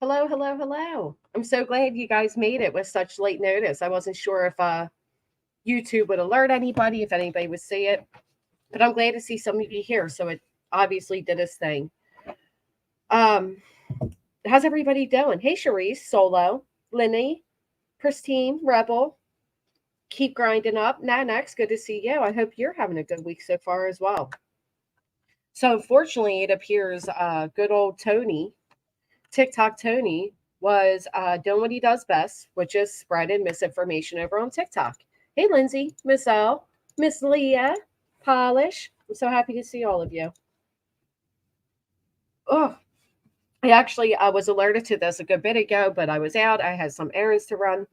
Hello, hello, hello. I'm so glad you guys made it with such late notice. I wasn't sure if YouTube would alert anybody, if anybody would see it, but I'm glad to see some of you here. So it obviously did its thing. Um, how's everybody doing? Hey, Cherise, Solo, Lenny, Pristine, Rebel, keep grinding up. Nanax, good to see you. I hope you're having a good week so far as well. So unfortunately, it appears good old Tony TikTok Tony was doing what he does best, which is spreading misinformation over on TikTok. Hey, Lindsay, Miss L, Miss Leah, Polish. I'm so happy to see all of you. Oh, I actually was alerted to this a good bit ago, but I was out. I had some errands to run.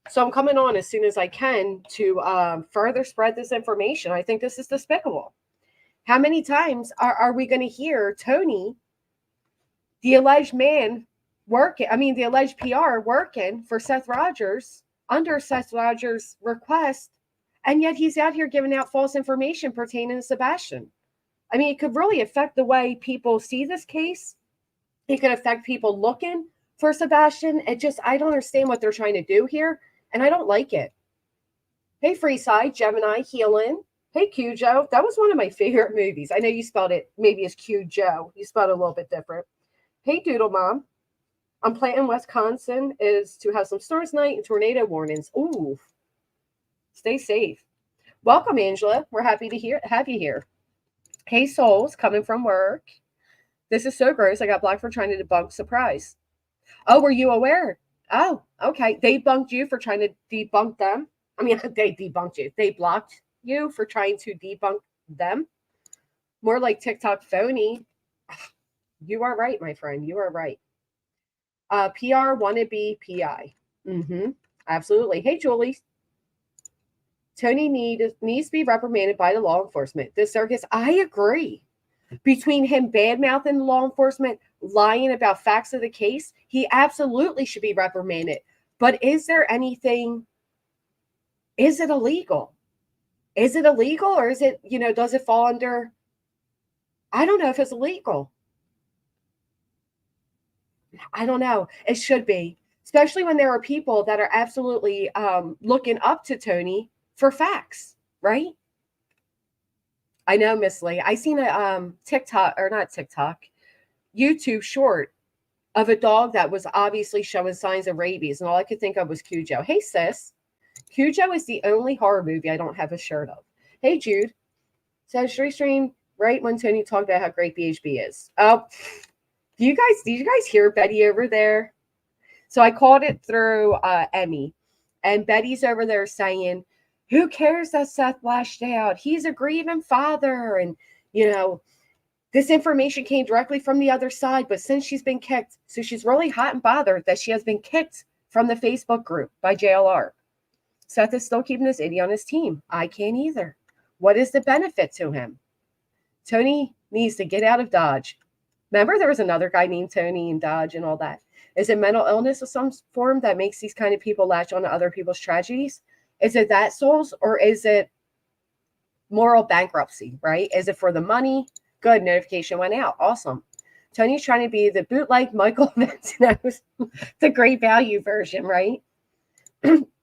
So I'm coming on as soon as I can to further spread this information. I think this is despicable. How many times are we going to hear Tony, the alleged man, the alleged PR working for Seth Rogers under Seth Rogers' request, and yet he's out here giving out false information pertaining to Sebastian. I mean, it could really affect the way people see this case. It could affect people looking for Sebastian. I don't understand what they're trying to do here, and I don't like it. Hey, Freeside, Gemini, Healing. Hey, Cujo. That was one of my favorite movies. I know you spelled it maybe as Cujo. You spelled it a little bit different. Hey, Doodle Mom. I'm planning Wisconsin is to have some storms tonight and tornado warnings. Ooh, stay safe. Welcome, Angela. We're happy to have you here. Hey, Souls, coming from work. This is so gross. I got blocked for trying to debunk surprise. Oh, were you aware? Oh, okay. They bunked you for trying to debunk them. I mean, they debunked you. They blocked you for trying to debunk them. More like TikTok phony. You are right, my friend. You are right. PR wannabe PI. Absolutely. Hey, Julie. Tony needs to be reprimanded by the law enforcement. This circus, I agree. Between him bad mouthing law enforcement, lying about facts of the case, he absolutely should be reprimanded. But is there anything? Is it illegal? Is it illegal, or is it, does it fall under? I don't know if it's illegal. I don't know. It should be, especially when there are people that are absolutely looking up to Tony for facts, right? I know, Miss Lee. I seen a TikTok, or not TikTok, YouTube short of a dog that was obviously showing signs of rabies, and all I could think of was Cujo. Hey, sis. Cujo is the only horror movie I don't have a shirt of. Hey, Jude. Says stream right when Tony talked about how great BHB is. Oh, did you guys hear Betty over there? So I called it through Emmy, and Betty's over there saying, who cares that Seth lashed out? He's a grieving father. And, this information came directly from the other side. But since she's been kicked, so she's really hot and bothered that she has been kicked from the Facebook group by JLR. Seth is still keeping this idiot on his team. I can't either. What is the benefit to him? Tony needs to get out of Dodge. Remember, there was another guy named Tony in Dodge and all that. Is it mental illness of some form that makes these kind of people latch on to other people's tragedies? Is it that, Souls, or is it moral bankruptcy, right? Is it for the money? Good, notification went out. Awesome. Tony's trying to be the bootleg Michael Ventinos, the great value version, right?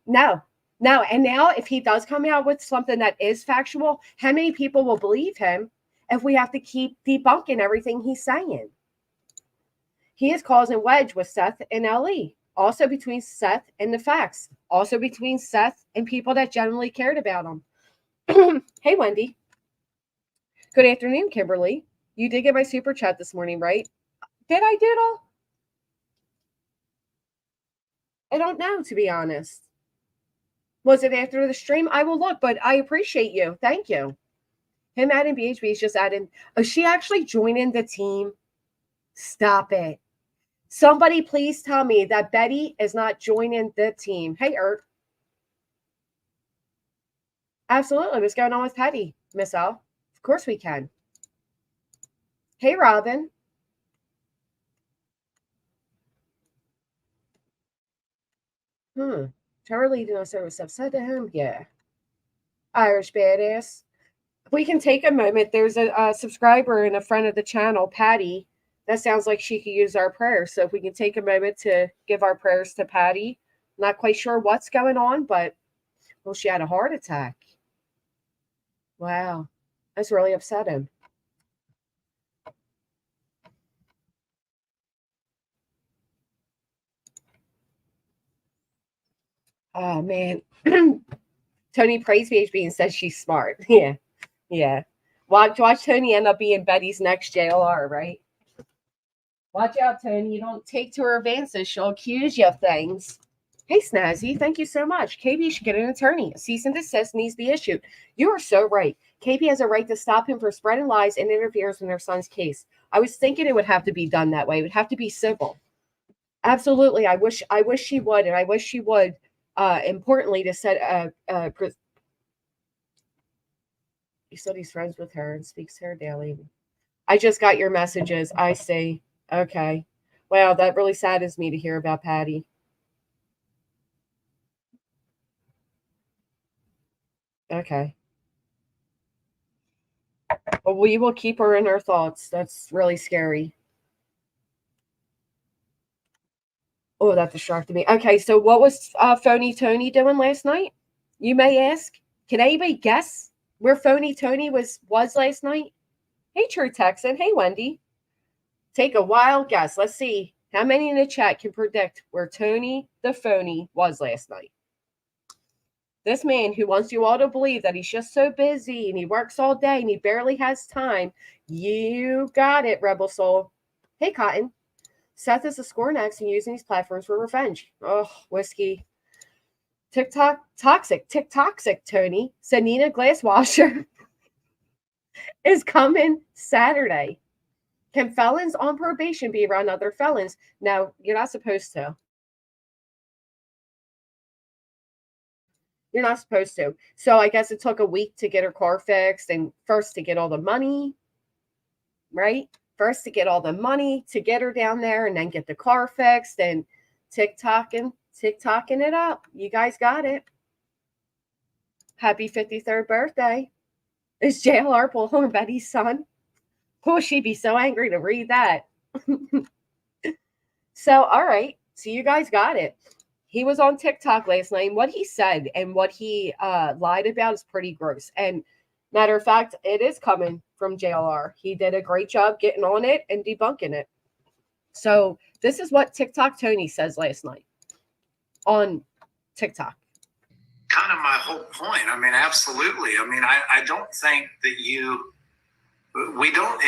No. And now if he does come out with something that is factual, how many people will believe him if we have to keep debunking everything he's saying? He is causing wedge with Seth and LE. Also between Seth and the facts. Also between Seth and people that generally cared about him. Hey, Wendy. Good afternoon, Kimberly. You did get my super chat this morning, right? Did I, Doodle? I don't know, to be honest. Was it after the stream? I will look, but I appreciate you. Thank you. Him adding BHB is just adding. Oh, she actually joining the team? Stop it. Somebody please tell me that Betty is not joining the team. Hey, Ert. Absolutely. What's going on with Petty, Miss L? Of course we can. Hey, Robin. Charlie did not service upset to him. Yeah. Irish badass. We can take a moment. There's a subscriber and a friend of the channel, Patty, that sounds like she could use our prayers. So if we can take a moment to give our prayers to Patty. Not quite sure what's going on, but well, she had a heart attack. Wow. That's really upsetting. Oh man. Tony praised BHB and says she's smart. Yeah. Yeah. Watch Tony end up being Betty's next JLR, right? Watch out, Tony. You don't take to her advances. She'll accuse you of things. Hey, Snazzy, thank you so much. KB should get an attorney. A cease and desist needs to be issued. You are so right. KB has a right to stop him for spreading lies and interference in their son's case. I was thinking it would have to be done that way. It would have to be civil. Absolutely. I wish she would, and I wish she would. Importantly, to set he said he's friends with her and speaks to her daily. I just got your messages. I see. Okay. Wow, that really saddens me to hear about Patty. Okay. Well, we will keep her in our thoughts. That's really scary. Oh, that distracted me. Okay, so what was Phony Tony doing last night? You may ask. Can anybody guess where Phony Tony was last night? Hey, True Texan. Hey, Wendy. Take a wild guess. Let's see how many in the chat can predict where Tony the Phony was last night. This man who wants you all to believe that he's just so busy and he works all day and he barely has time. You got it, Rebel Soul. Hey, Cotton. Seth is a score next and using these platforms for revenge. Oh, whiskey. TikTok toxic. TikToxic, Tony. Sanina Glasswasher is coming Saturday. Can felons on probation be around other felons? No, you're not supposed to. You're not supposed to. So I guess it took a week to get her car fixed and first to get all the money, right? First to get all the money to get her down there and then get the car fixed and TikToking it up. You guys got it. Happy 53rd birthday. Is JLR Bullhorn Betty's son? Oh, she'd be so angry to read that. So, all right. So you guys got it. He was on TikTok last night. And what he said and what he lied about is pretty gross. And matter of fact, it is coming from JLR. He did a great job getting on it and debunking it. So this is what TikTok Tony says last night on TikTok. Kind of my whole point. I mean, absolutely. I mean, I don't think that we don't,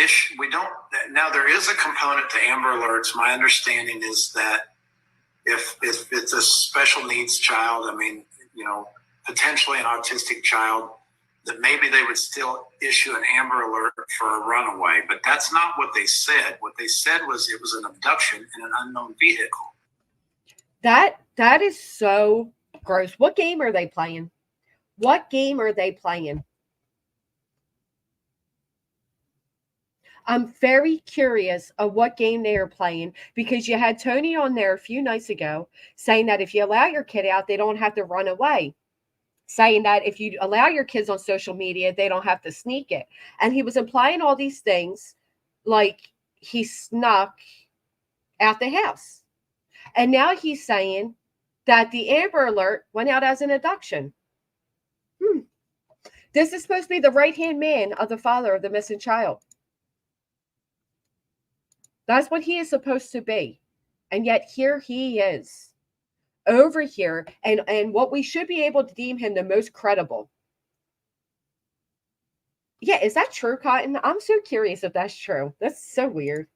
now there is a component to Amber Alerts. My understanding is that if it's a special needs child, I mean, potentially an autistic child, that maybe they would still issue an Amber Alert for a runaway. But that's not what they said. What they said was it was an abduction in an unknown vehicle. That is so gross. What game are they playing? What game are they playing? I'm very curious of what game they are playing because you had Tony on there a few nights ago saying that if you allow your kid out, they don't have to run away. Saying that if you allow your kids on social media, they don't have to sneak it. And he was implying all these things like he snuck out the house. And now he's saying that the Amber Alert went out as an abduction. This is supposed to be the right-hand man of the father of the missing child. That's what he is supposed to be. And yet here he is over here. And what we should be able to deem him the most credible. Yeah, is that true, Cotton? I'm so curious if that's true. That's so weird.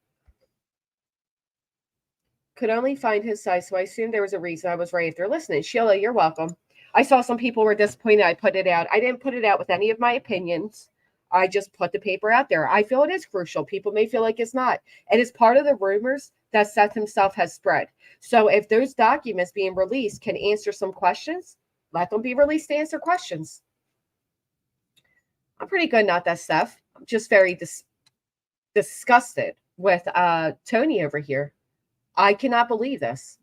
Could only find his size, so I assumed there was a reason. I was right after listening. Sheila, you're welcome. I saw some people were disappointed I put it out. I didn't put it out with any of my opinions. I just put the paper out there. I feel it is crucial. People may feel like it's not. It is part of the rumors that Seth himself has spread. So if those documents being released can answer some questions, let them be released to answer questions. I'm pretty good, not that Seth. I'm just very disgusted with Tony over here. I cannot believe this.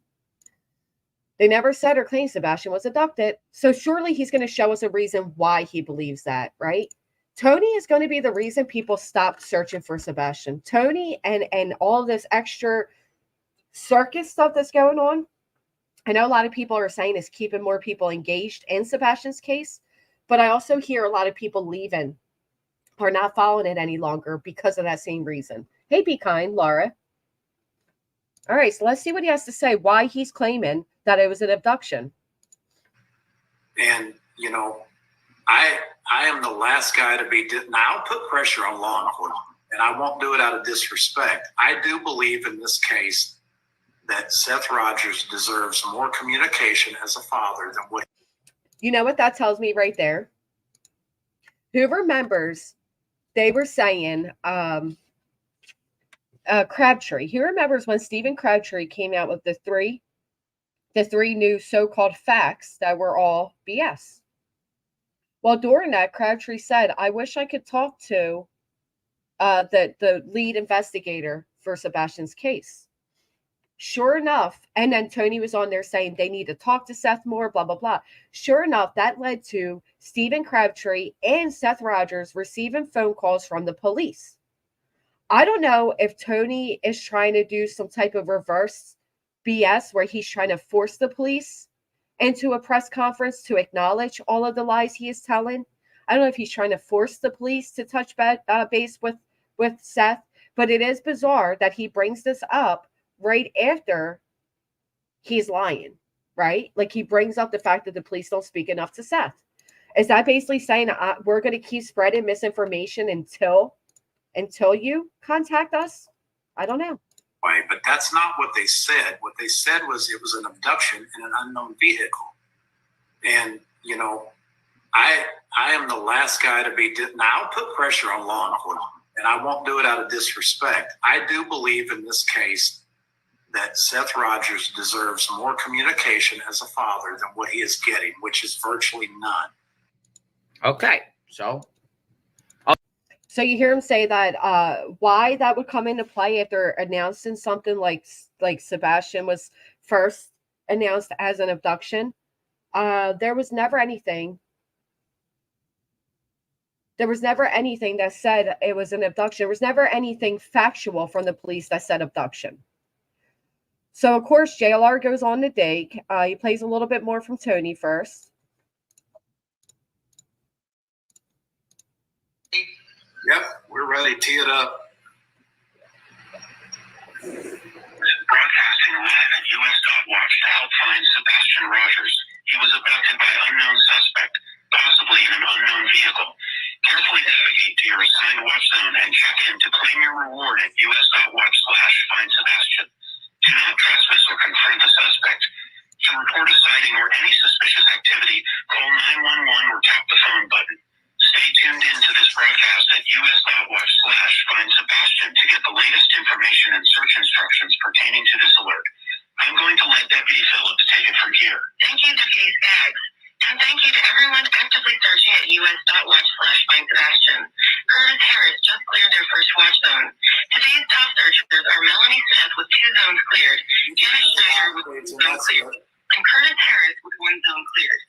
They never said or claimed Sebastian was abducted. So surely he's going to show us a reason why he believes that, right? Tony is going to be the reason people stopped searching for Sebastian. Tony and all this extra circus stuff that's going on, I know a lot of people are saying is keeping more people engaged in Sebastian's case, but I also hear a lot of people leaving or not following it any longer because of that same reason. Hey, be kind, Laura. All right, so let's see what he has to say, why he's claiming that it was an abduction. And, I am the last guy to be, now I'll put pressure on law enforcement, and I won't do it out of disrespect. I do believe in this case that Seth Rogers deserves more communication as a father than what. You know what that tells me right there? Who remembers they were saying, Crabtree. Who remembers when Stephen Crabtree came out with the three new so-called facts that were all BS? Well, during that, Crabtree said, I wish I could talk to the lead investigator for Sebastian's case. Sure enough, and then Tony was on there saying they need to talk to Seth more, blah, blah, blah. Sure enough, that led to Stephen Crabtree and Seth Rogers receiving phone calls from the police. I don't know if Tony is trying to do some type of reverse BS where he's trying to force the police into a press conference to acknowledge all of the lies he is telling. I don't know if he's trying to force the police to touch base with Seth, but it is bizarre that he brings this up right after he's lying, right? Like he brings up the fact that the police don't speak enough to Seth. Is that basically saying we're going to keep spreading misinformation until you contact us? I don't know. Way, but that's not what they said. What they said was it was an abduction in an unknown vehicle. And, I am the last guy to be, now I'll put pressure on law enforcement, and I won't do it out of disrespect. I do believe in this case that Seth Rogers deserves more communication as a father than what he is getting, which is virtually none. Okay, so you hear him say that why that would come into play after announcing something like Sebastian was first announced as an abduction. There was never anything that said it was an abduction. There was never anything factual from the police that said abduction. So, of course, JLR goes on to dig. He plays a little bit more from Tony first. Yep, we're ready. Tee it up. Broadcasting live at US.Watch to help find Sebastian Rogers. He was abducted by unknown suspect, possibly in an unknown vehicle. Carefully navigate to your assigned watch zone and check in to claim your reward at US.Watch/find Sebastian. Do not trespass or confront the suspect. To report a sighting or any suspicious activity, call 911 or tap the phone button. Stay tuned in to this broadcast at US.Watch/find Sebastian to get the latest information and search instructions pertaining to this alert. I'm going to let Deputy Phillips take it from here. Thank you, Deputy Skaggs. And thank you to everyone actively searching at US.Watch/find Sebastian. Curtis Harris just cleared their first watch zone. Today's top searchers are Melanie Smith with 2 zones cleared, Janet Schneider with 1 zone cleared, and Curtis Harris with 1 zone cleared.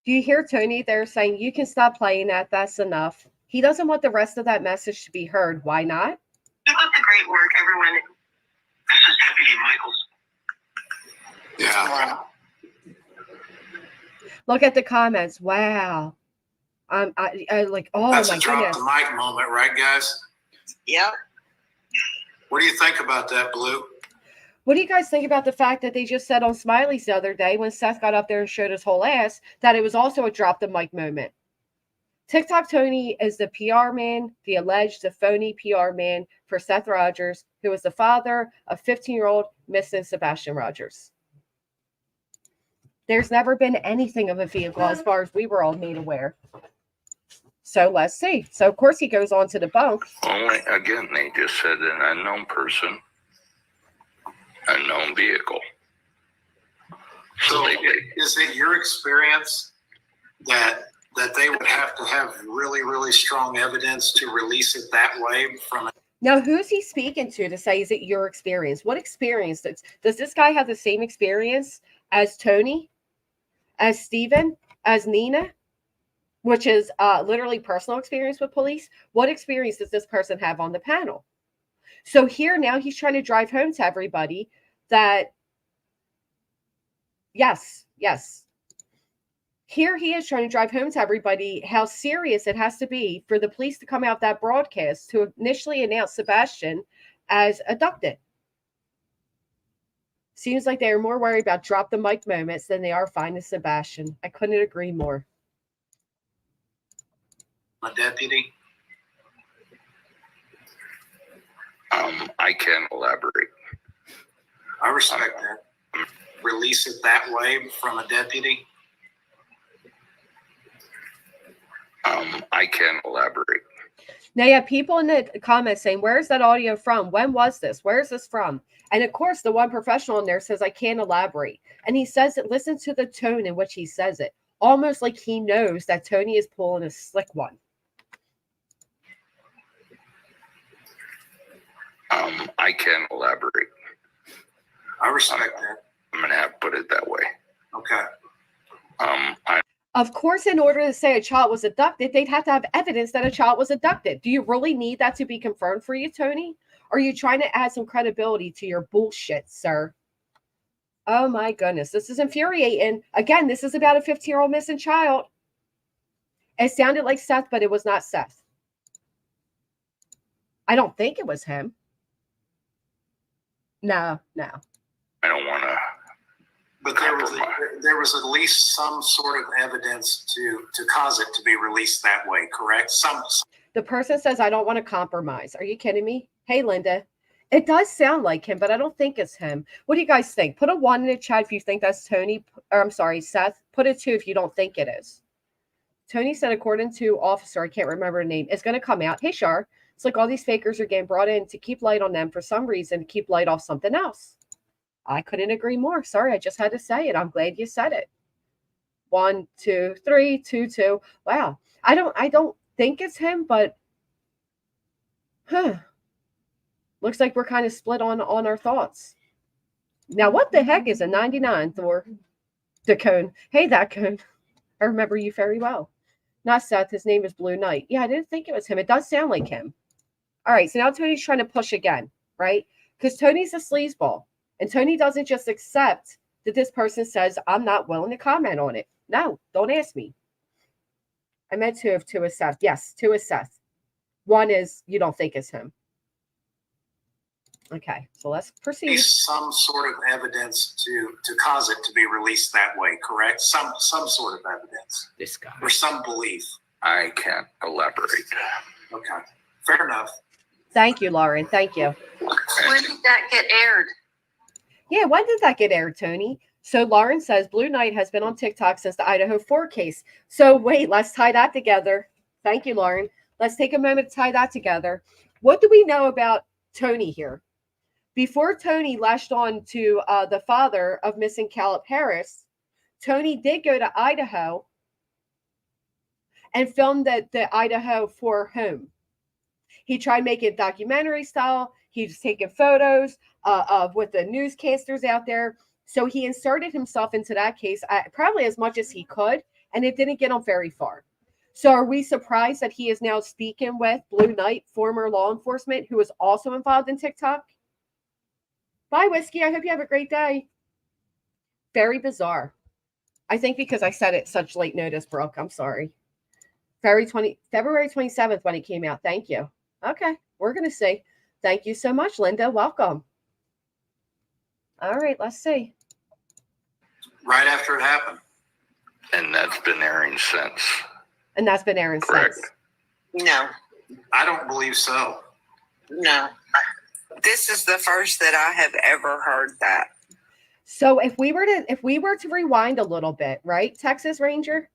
Do you hear Tony there saying, you can stop playing that, that's enough? He doesn't want the rest of that message to be heard. Why not? Keep up the great work, everyone. This is Deputy Michaels. Yeah. Look at the comments. Wow. I like, oh That's my a drop goodness. the mic moment, right, guys? Yep. What do you think about that, Blue? What do you guys think about the fact that they just said on Smiley's the other day when Seth got up there and showed his whole ass that it was also a drop the mic moment? TikTok Tony is the PR man, the alleged, the phony PR man for Seth Rogers, who was the father of 15-year-old missing Sebastian Rogers. There's never been anything of a vehicle as far as we were all made aware. So let's see. So, of course, he goes on to debunk. Only, again, they just said an unknown person, unknown vehicle. So is it your experience that they would have to have really, really strong evidence to release it that way from? Now, who's he speaking to say, is it your experience? What experience? Does this guy have the same experience as Tony, as Stephen, as Nina? which is literally personal experience with police. What experience does this person have on the panel? So here now he's trying to drive home to everybody that, yes. Here he is trying to drive home to everybody how serious it has to be for the police to come out that broadcast to initially announce Sebastian as abducted. Seems like they are more worried about drop the mic moments than they are finding Sebastian. I couldn't agree more. A deputy? I can't elaborate. I respect that. Release it that way from a deputy? I can't elaborate. Now you have people in the comments saying, where's that audio from? When was this? Where's this from? And of course, the one professional in there says, I can't elaborate. And he says it, listen to the tone in which he says it. Almost like he knows that Tony is pulling a slick one. I can't elaborate. I respect that. I'm going to have to put it that way. Okay. Of course, in order to say a child was abducted, they'd have to have evidence that a child was abducted. Do you really need that to be confirmed for you, Tony? Or are you trying to add some credibility to your bullshit, sir? Oh my goodness, this is infuriating. Again, this is about a 15-year-old missing child. It sounded like Seth, but it was not Seth. I don't think it was him. No. I don't want to. But there was at least some sort of evidence to cause it to be released that way, correct? The person says, I don't want to compromise. Are you kidding me? Hey, Linda. It does sound like him, but I don't think it's him. What do you guys think? Put a 1 in the chat if you think that's Tony. Or I'm sorry, Seth. Put a 2 if you don't think it is. Tony said, according to officer, I can't remember her name, it's going to come out. Hey, Shar. It's like all these fakers are getting brought in to keep light on them for some reason, to keep light off something else. I couldn't agree more. Sorry, I just had to say it. I'm glad you said it. 1, 2, 3, 2, 2. Wow. I don't think it's him, but looks like we're kind of split on our thoughts. Now, what the heck is a 99, Thor? The cone. Hey, that cone. I remember you very well. Not Seth. His name is Blue Knight. Yeah, I didn't think it was him. It does sound like him. All right, so now Tony's trying to push again, right? Because Tony's a sleazeball. And Tony doesn't just accept that this person says, I'm not willing to comment on it. No, don't ask me. I meant 2 is Seth. Yes, 2 is Seth. 1 is you don't think it's him. Okay, so let's proceed. Some sort of evidence to cause it to be released that way, correct? Some sort of evidence. This guy. Or some belief. I can't elaborate. Okay, fair enough. Thank you, Lauren. Thank you. When did that get aired? Yeah, when did that get aired, Tony? So Lauren says Blue Knight has been on TikTok since the Idaho 4 case. So wait, let's tie that together. Thank you, Lauren. Let's take a moment to tie that together. What do we know about Tony here? Before Tony lashed on to the father of missing Caleb Harris, Tony did go to Idaho and filmed the Idaho 4 home. He tried making it documentary style. He was taking photos of with the newscasters out there. So he inserted himself into that case probably as much as he could, and it didn't get him very far. So are we surprised that he is now speaking with Blue Knight, former law enforcement, who is also involved in TikTok? Bye, Whiskey. I hope you have a great day. Very bizarre. I think because I said it such late notice, Brooke. I'm sorry. February 27th when it came out. Thank you. Okay, we're going to see. Thank you so much, Linda. Welcome. All right, let's see. Right after it happened. And that's been airing since. And that's been airing Correct. since. No. I don't believe so. No. This is the first that I have ever heard that. So if we were to rewind a little bit, right, Texas Ranger?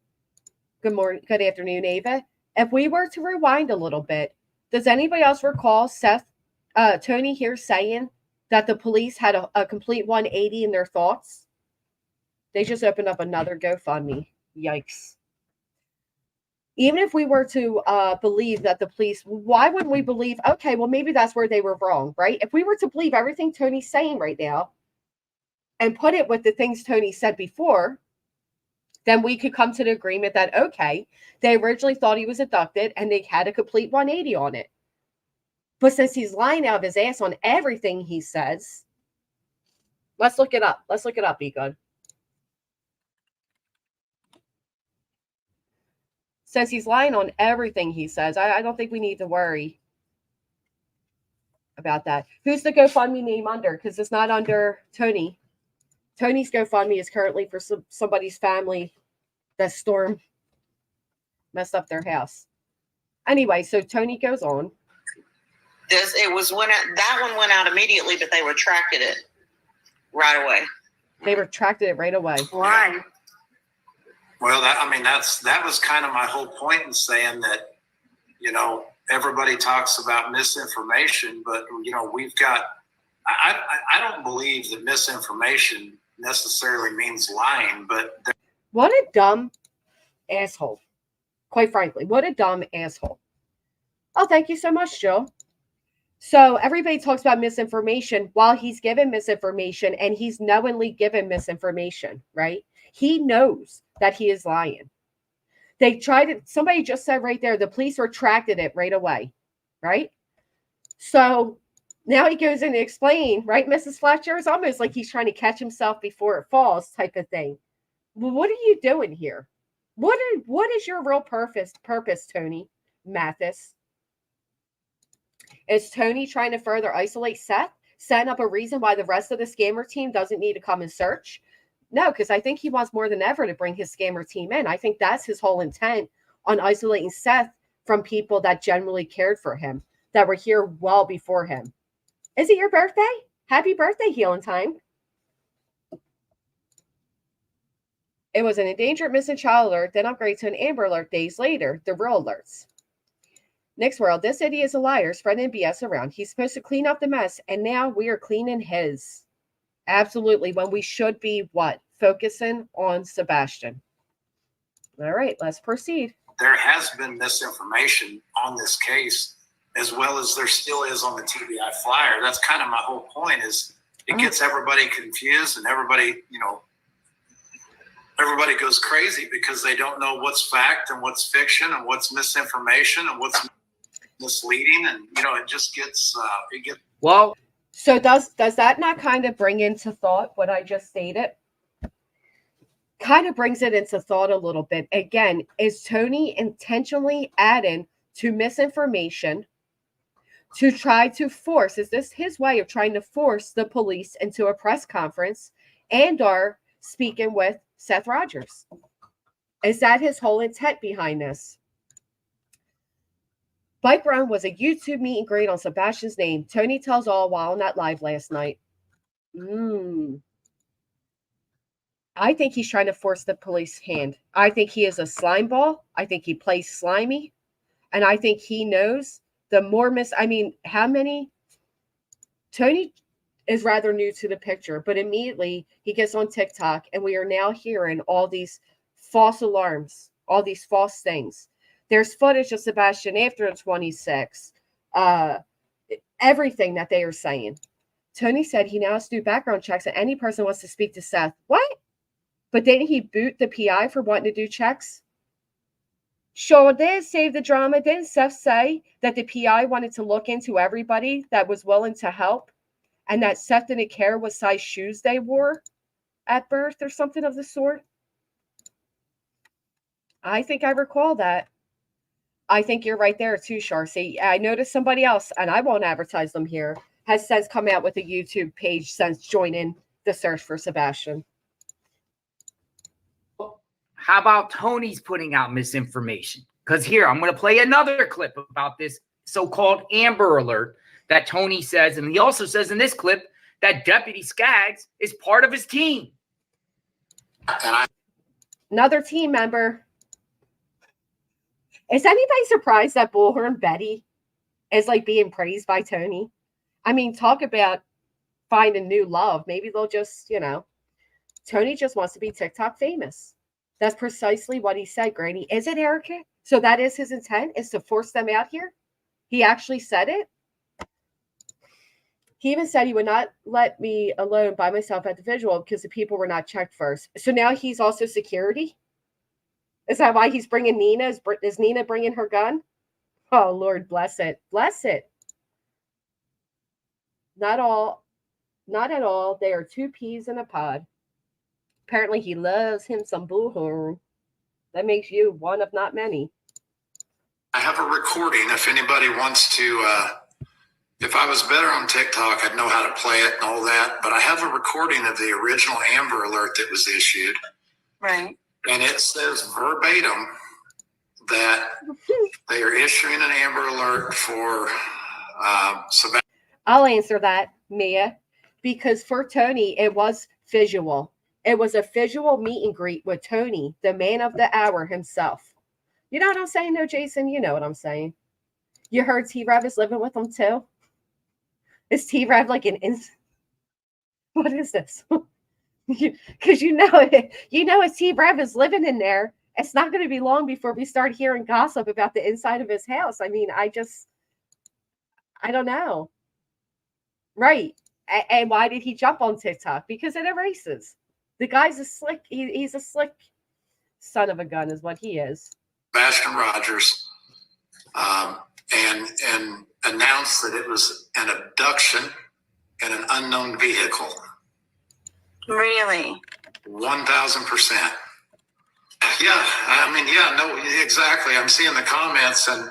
Good morning, good afternoon, Ava. If we were to rewind a little bit, does anybody else recall Tony here saying that the police had a complete 180 in their thoughts? They just opened up another GoFundMe. Yikes. Even if we were to believe that the police, why wouldn't we believe, okay, well, maybe that's where they were wrong, right? If we were to believe everything Tony's saying right now and put it with the things Tony said before, then we could come to the agreement that, okay, they originally thought he was abducted and they had a complete 180 on it. But since he's lying out of his ass on everything he says, let's look it up. Let's look it up, Egon. Since he's lying on everything he says, I don't think we need to worry about that. Who's the GoFundMe name under? Because it's not under Tony. Tony's GoFundMe is currently for somebody's family that storm messed up their house. Anyway, so Tony goes on. That one went out immediately, but they retracted it right away. They retracted it right away. Why? Well, that was kind of my whole point in saying that, everybody talks about misinformation, but, we've got, I don't believe that misinformation necessarily means lying, but. What a dumb asshole. Quite frankly, what a dumb asshole. Oh, thank you so much, Jill. So everybody talks about misinformation while he's given misinformation, and he's knowingly given misinformation, right? He knows that he is lying. They tried it. Somebody just said right there, the police retracted it right away, right? So now he goes in to explain, right, Mrs. Fletcher? It's almost like he's trying to catch himself before it falls type of thing. Well, what are you doing here? What is your real purpose, Tony Mathis? Is Tony trying to further isolate Seth, setting up a reason why the rest of the scammer team doesn't need to come and search? No, because I think he wants more than ever to bring his scammer team in. I think that's his whole intent on isolating Seth from people that genuinely cared for him, that were here well before him. Is it your birthday? Happy birthday, Healing Time. It was an endangered missing child alert, then upgrade to an Amber Alert days later, the real alerts. Next world, this idiot is a liar, spreading BS around. He's supposed to clean up the mess, and now we are cleaning his. Absolutely, when we should be what? Focusing on Sebastian. All right, let's proceed. There has been misinformation on this case, as well as there still is on the TBI flyer. That's kind of my whole point, is it gets everybody confused, and everybody goes crazy because they don't know what's fact and what's fiction and what's misinformation and what's misleading, and it just gets well. So does that not kind of bring into thought what I just stated? Kind of brings it into thought a little bit. Again, is Tony intentionally adding to misinformation to try to force? Is this his way of trying to force the police into a press conference and are speaking with Seth Rogers? Is that his whole intent behind this? Bike Run was a YouTube meet and greet on Sebastian's name. Tony tells all while on that live last night. I think he's trying to force the police hand. I think he is a slime ball. I think he plays slimy. And I think he knows the more how many? Tony is rather new to the picture, but immediately he gets on TikTok and we are now hearing all these false alarms, all these false things. There's footage of Sebastian after the 26, everything that they are saying. Tony said he now has to do background checks and any person wants to speak to Seth. What? But didn't he boot the PI for wanting to do checks? Sure did. Save the drama. Didn't Seth say that the PI wanted to look into everybody that was willing to help and that Seth didn't care what size shoes they wore at birth or something of the sort? I think I recall that. I think you're right there too, Sharcy. I noticed somebody else, and I won't advertise them here, has since come out with a YouTube page since joining the search for Sebastian. How about Tony's putting out misinformation? Because here, I'm going to play another clip about this so-called Amber Alert that Tony says, and he also says in this clip that Deputy Skaggs is part of his team. Another team member. Is anybody surprised that Bullhorn Betty is like being praised by Tony? I mean, talk about finding new love. Maybe they'll just, Tony just wants to be TikTok famous. That's precisely what he said, Granny. Is it, Erica? So that is his intent, is to force them out here? He actually said it? He even said he would not let me alone by myself at the visual because the people were not checked first. So now he's also security? Is that why he's bringing Nina? Is Nina bringing her gun? Oh, Lord, bless it. Bless it. Not at all. They are two peas in a pod. Apparently, he loves him some bullhorn. That makes you one of not many. I have a recording if anybody wants to. If I was better on TikTok, I'd know how to play it and all that. But I have a recording of the original Amber Alert that was issued. Right. And it says verbatim that they are issuing an Amber Alert for Sebastian. I'll answer that, Mia, because for Tony, it was visual. It was a visual meet and greet with Tony, the man of the hour himself. You know what I'm saying, though, Jason? You know what I'm saying. You heard T-Rev is living with them, too? Is T-Rev like an what is this? Because you know if T-Rev is living in there, it's not going to be long before we start hearing gossip about the inside of his house. I mean, I don't know. Right. And why did he jump on TikTok? Because it erases. The guy's a slick, he's a slick son of a gun is what he is. Sebastian Rogers and announced that it was an abduction in an unknown vehicle. Really? 1,000%. Yeah, I mean, yeah, no, exactly. I'm seeing the comments, and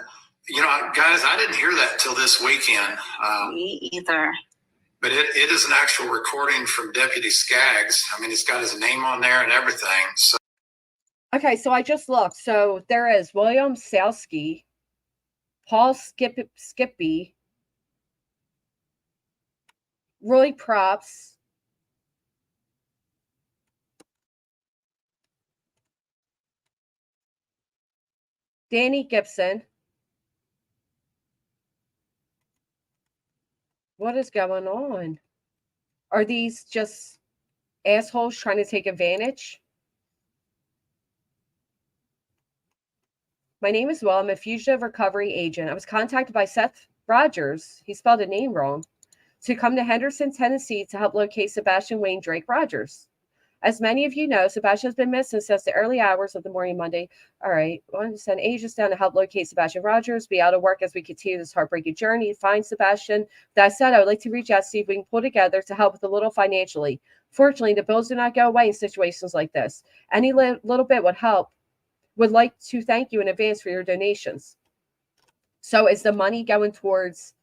guys, I didn't hear that till this weekend. Me either. But it is an actual recording from Deputy Skaggs. I mean, it's got his name on there and everything. So. Okay, so I just looked. So there is William Salsky, Paul Skippy, Roy Props, Danny Gibson. What is going on? Are these just assholes trying to take advantage? My name is Will. I'm a fugitive recovery agent. I was contacted by Seth Rogers, he spelled a name wrong, to come to Henderson, Tennessee to help locate Sebastian Wayne Drake Rogers. As many of you know, Sebastian has been missing since the early hours of the morning Monday. All right, I want to send agents down to help locate Sebastian Rogers, be out of work as we continue this heartbreaking journey to find Sebastian. That said, I would like to reach out, see if we can pull together to help with a little financially. Fortunately, the bills do not go away in situations like this. Any little bit would help. Would like to thank you in advance for your donations. So is the money going towards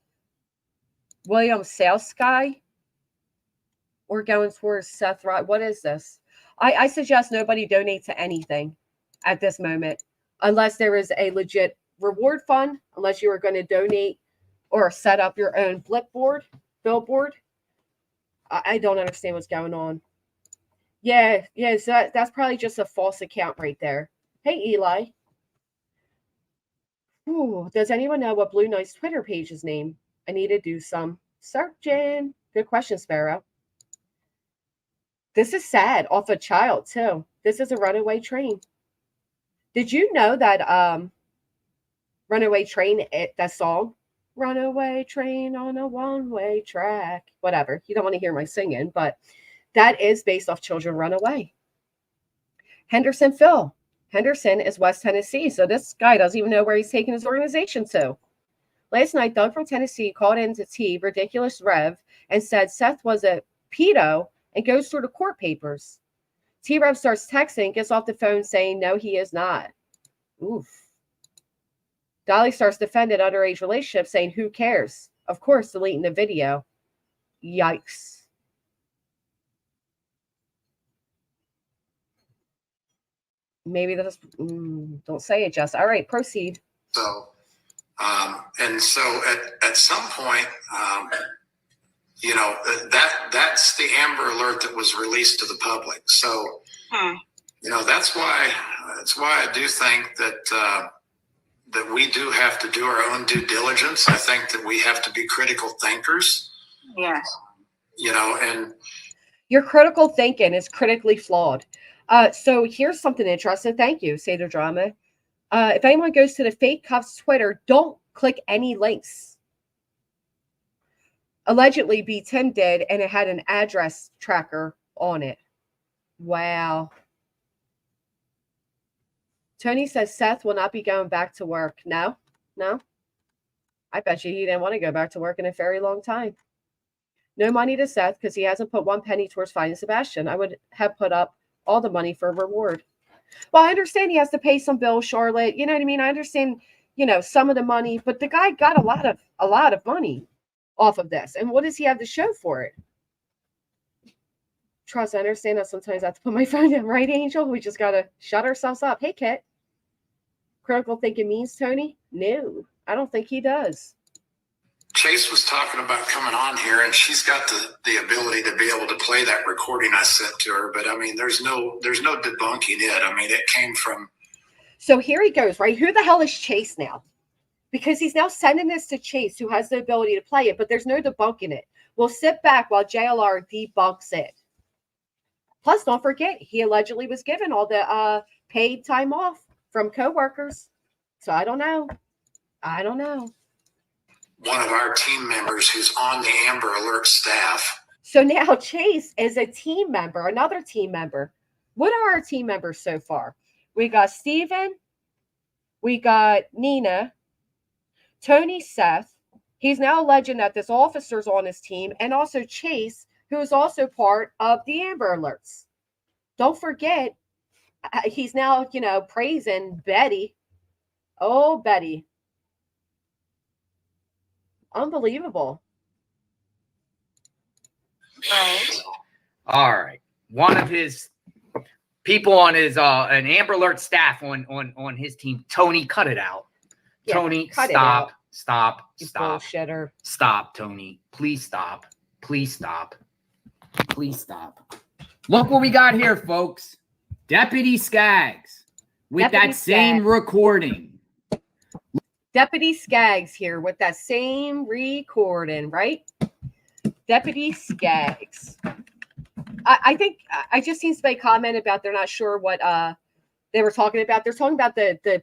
William Salesky or going towards Seth Rod? What is this? I suggest nobody donate to anything at this moment unless there is a legit reward fund, unless you are going to donate or set up your own billboard. I don't understand what's going on. Yeah, so that's probably just a false account right there. Hey, Eli. Ooh, does anyone know what Blue Knight's Twitter page is named? I need to do some searching. Good question, Sparrow. This is sad. Off a child, too. This is a runaway train. Did you know that Runaway Train, that song? Runaway train on a one-way track. Whatever. You don't want to hear my singing, but that is based off Children Run Away. Henderson Phil. Henderson is West Tennessee, so this guy doesn't even know where he's taking his organization to. Last night, Doug from Tennessee called into T, Ridiculous Rev, and said Seth was a pedo and goes through the court papers. T-Rev starts texting, gets off the phone saying, no, he is not. Oof. Dolly starts defending underage relationships, saying, who cares? Of course, deleting the video. Yikes. Maybe that's don't say it, Jess. All right, proceed. So, and so at some point, that's the Amber Alert that was released to the public. So, that's why I do think that that we do have to do our own due diligence. I think that we have to be critical thinkers. Yes. And your critical thinking is critically flawed. So here's something interesting. Thank you, Seder Drama. If anyone goes to the Fake Cuffs Twitter, don't click any links. Allegedly, B10 did, and it had an address tracker on it. Wow. Tony says Seth will not be going back to work. No. I bet you he didn't want to go back to work in a very long time. No money to Seth because he hasn't put 1 penny towards finding Sebastian. I would have put up all the money for a reward. Well, I understand he has to pay some bills, Charlotte. You know what I mean? I understand, some of the money, but the guy got a lot of money off of this. And what does he have to show for it? Trust, I understand that sometimes I have to put my phone down, right, Angel? We just got to shut ourselves up. Hey, Kit. Critical thinking means Tony? No, I don't think he does. Chase was talking about coming on here, and she's got the ability to be able to play that recording I sent to her. But I mean, there's no debunking it. I mean, it came from. So here he goes, right? Who the hell is Chase now? Because he's now sending this to Chase, who has the ability to play it, but there's no debunking it. We'll sit back while JLR debunks it. Plus, don't forget, he allegedly was given all the paid time off from coworkers. So I don't know. One of our team members who's on the Amber Alert staff. So now Chase is a team member, another team member. What are our team members so far? We got Steven. We got Nina. Tony, Seth. He's now alleging that this officer's on his team. And also Chase, who is also part of the Amber Alerts. Don't forget, he's now, praising Betty. Oh, Betty. Unbelievable. All right. One of his people on his an Amber Alert staff on his team, Tony, cut it out. Yeah, Tony, cut it out. Stop. You bullshitter. Stop, Tony. Please stop. Look what we got here, folks. Deputy Skaggs with that same recording. Deputy Skaggs here with that same recording, right? Deputy Skaggs. I think I just seen somebody comment about they're not sure what they were talking about. They're talking about the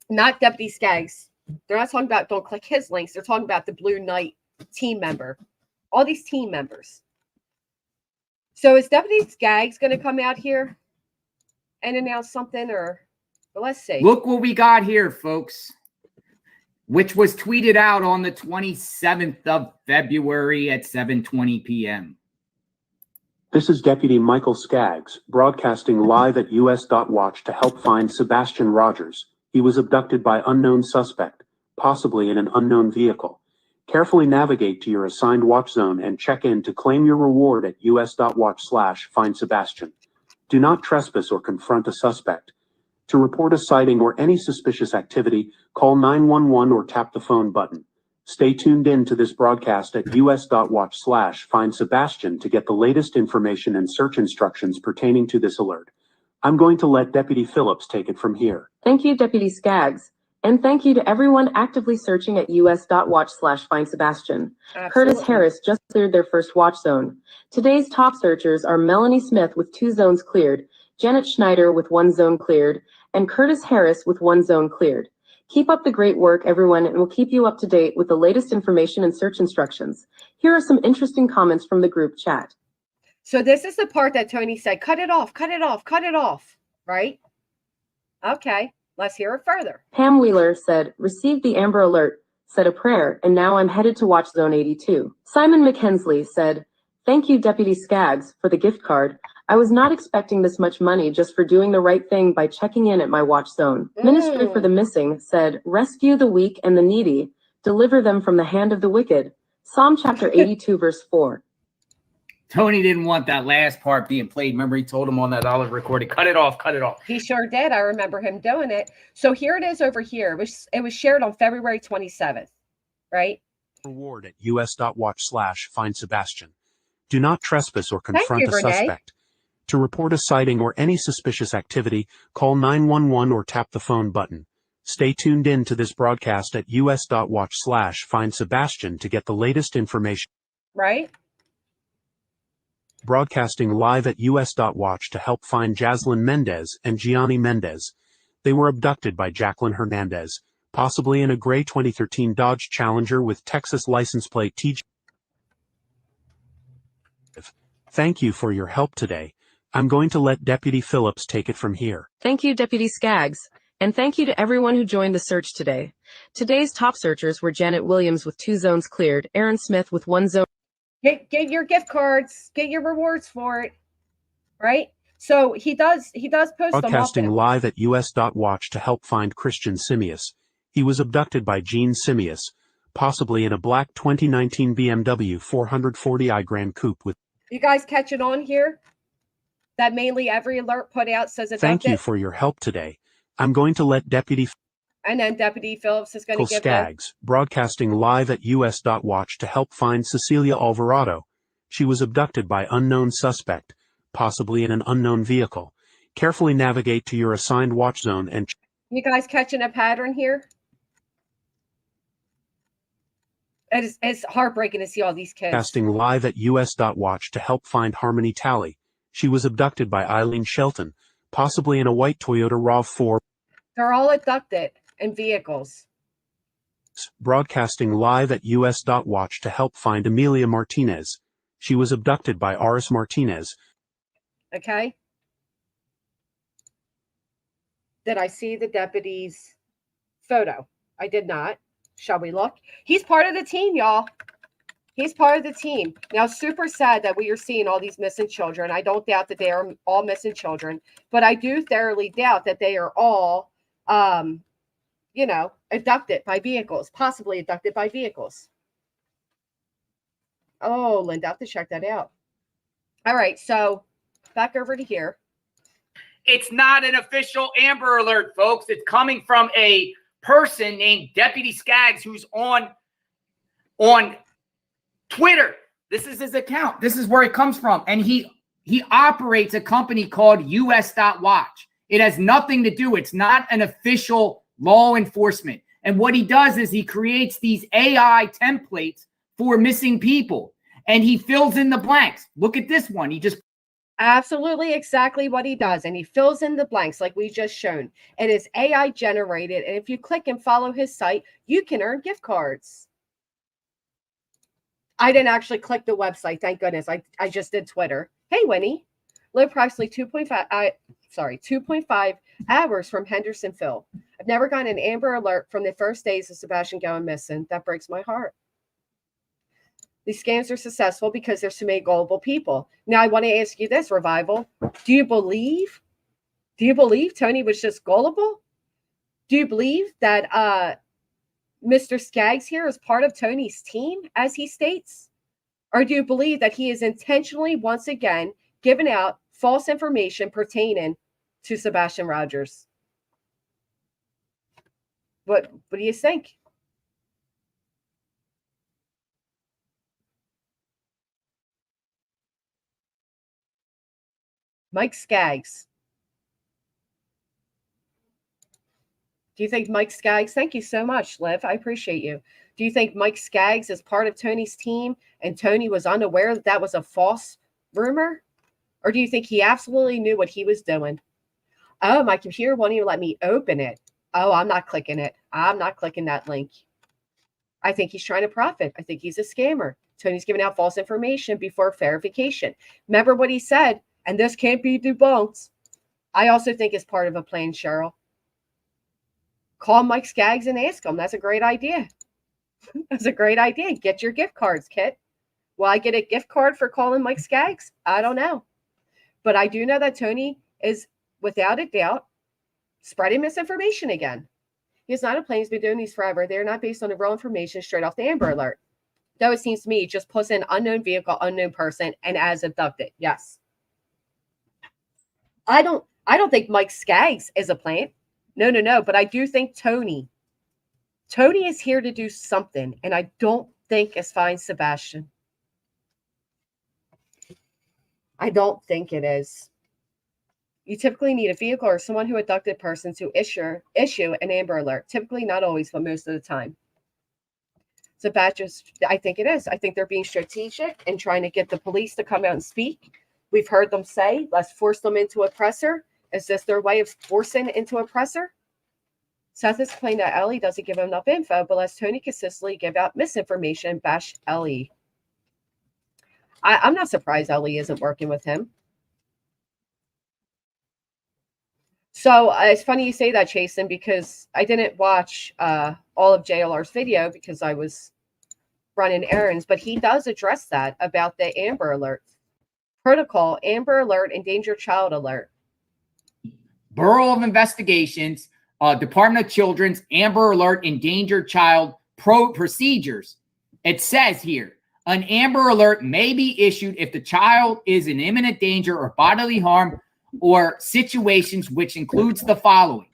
not Deputy Skaggs. They're not talking about, don't click his links. They're talking about the Blue Knight team member. All these team members. So is Deputy Skaggs going to come out here and announce something, or well, let's see. Look what we got here, folks. Which was tweeted out on the 27th of February at 7:20 p.m. This is Deputy Michael Skaggs, broadcasting live at US.Watch to help find Sebastian Rogers. He was abducted by unknown suspect, possibly in an unknown vehicle. Carefully navigate to your assigned watch zone and check in to claim your reward at US.Watch/Find Sebastian. Do not trespass or confront a suspect. To report a sighting or any suspicious activity, call 911 or tap the phone button. Stay tuned in to this broadcast at US.Watch/Find Sebastian to get the latest information and search instructions pertaining to this alert. I'm going to let Deputy Phillips take it from here. Thank you, Deputy Skaggs. And thank you to everyone actively searching at US.Watch/Find Sebastian. Absolutely. Curtis Harris just cleared their first watch zone. Today's top searchers are Melanie Smith with 2 zones cleared, Janet Schneider with 1 zone cleared, and Curtis Harris with 1 zone cleared. Keep up the great work, everyone, and we'll keep you up to date with the latest information and search instructions. Here are some interesting comments from the group chat. So this is the part that Tony said, cut it off, right? Okay, let's hear it further. Pam Wheeler said, received the Amber Alert, said a prayer, and now I'm headed to watch zone 82. Simon McKensley said, thank you, Deputy Skaggs, for the gift card. I was not expecting this much money just for doing the right thing by checking in at my watch zone. Ministry for the Missing said, rescue the weak and the needy, deliver them from the hand of the wicked. Psalm chapter 82, verse 4. Tony didn't want that last part being played. Remember, he told him on that olive recording, cut it off. He sure did. I remember him doing it. So here it is over here. It was shared on February 27th, right? Reward at US.Watch/Find Sebastian. Do not trespass or confront a Renee. suspect. To report a sighting or any suspicious activity, call 911 or tap the phone button. Stay tuned in to this broadcast at US.Watch/Find Sebastian to get the latest information. Right? Broadcasting live at US.Watch to help find Jaslyn Mendez and Gianni Mendez. They were abducted by Jacqueline Hernandez, possibly in a gray 2013 Dodge Challenger with Texas license plate TJ. Thank you for your help today. I'm going to let Deputy Phillips take it from here. Thank you, Deputy Skaggs. And thank you to everyone who joined the search today. Today's top searchers were Janet Williams with 2 zones cleared, Aaron Smith with 1 zone. Get your gift cards, get your rewards for it, right? So he does post them up. Broadcasting live at US.watch to help find Christian Simius. He was abducted by Gene Simius, possibly in a black 2019 BMW 440i Grand Coupe with... You guys catch it on here? That mainly every alert put out says abducted. Thank you for your help today. I'm going to let Deputy... And then Deputy Phillips is going to give Skaggs, broadcasting live at US.watch to help find Cecilia Alvarado. She was abducted by unknown suspect, possibly in an unknown vehicle. Carefully navigate to your assigned watch zone and... You guys catching a pattern here? It's heartbreaking to see all these kids. Broadcasting live at US.watch to help find Harmony Talley. She was abducted by Eileen Shelton, possibly in a white Toyota RAV4. They're all abducted in vehicles. Broadcasting live at US.watch to help find Amelia Martinez. She was abducted by Aris Martinez. Okay. Did I see the deputy's photo? I did not. Shall we look? He's part of the team, y'all. He's part of the team. Now, super sad that we are seeing all these missing children. I don't doubt that they are all missing children, but I do thoroughly doubt that they are all abducted by vehicles, possibly abducted by vehicles. Oh, Linda, I have to check that out. All right, so back over to here. It's not an official Amber Alert, folks. It's coming from a person named Deputy Skaggs who's on Twitter. This is his account. This is where it comes from. And he operates a company called US.watch. It has nothing to do. It's not an official law enforcement. And what he does is he creates these AI templates for missing people. And he fills in the blanks. Look at this one. He just... Absolutely exactly what he does. And he fills in the blanks like we just shown. And it's AI generated. And if you click and follow his site, you can earn gift cards. I didn't actually click the website. Thank goodness. I just did Twitter. Hey, Winnie. Live approximately 2.5 hours from Hendersonville. I've never gotten an Amber Alert from the first days of Sebastian going missing. That breaks my heart. These scams are successful because there's so many gullible people. Now, I want to ask you this, Revival. Do you believe Tony was just gullible? Do you believe that Mr. Skaggs here is part of Tony's team, as he states? Or do you believe that he is intentionally, once again, giving out false information pertaining to Sebastian Rogers? What do you think? Mike Skaggs. Do you think Mike Skaggs, thank you so much, Liv. I appreciate you. Do you think Mike Skaggs is part of Tony's team and Tony was unaware that that was a false rumor? Or do you think he absolutely knew what he was doing? Oh, my computer won't even let me open it. Oh, I'm not clicking it. I'm not clicking that link. I think he's trying to profit. I think he's a scammer. Tony's giving out false information before verification. Remember what he said, and this can't be debunked. I also think it's part of a plan, Cheryl. Call Mike Skaggs and ask him. That's a great idea. That's a great idea. Get your gift cards, Kit. Will I get a gift card for calling Mike Skaggs? I don't know. But I do know that Tony is, without a doubt, spreading misinformation again. He's not a plan. He's been doing these forever. They're not based on the real information straight off the Amber Alert. Though it seems to me, just puts in unknown vehicle, unknown person, and as abducted. Yes. I don't think Mike Skaggs is a plant. No. But I do think Tony is here to do something, and I don't think it's find Sebastian. I don't think it is. You typically need a vehicle or someone who abducted person to issue an Amber Alert. Typically, not always, but most of the time. Sebastian, I think it is. I think they're being strategic and trying to get the police to come out and speak. We've heard them say, let's force them into a presser. Is this their way of forcing into a presser? Seth is complaining that Ellie doesn't give him enough info, but lets Tony consistently give out misinformation and bash Ellie. I'm not surprised Ellie isn't working with him. So it's funny you say that, Chasen, because I didn't watch all of JLR's video because I was running errands, but he does address that about the Amber Alert protocol, Amber Alert, Endangered Child Alert. Bureau of Investigations, Department of Children's Amber Alert Endangered Child procedures. It says here, an Amber Alert may be issued if the child is in imminent danger or bodily harm or situations which includes the following.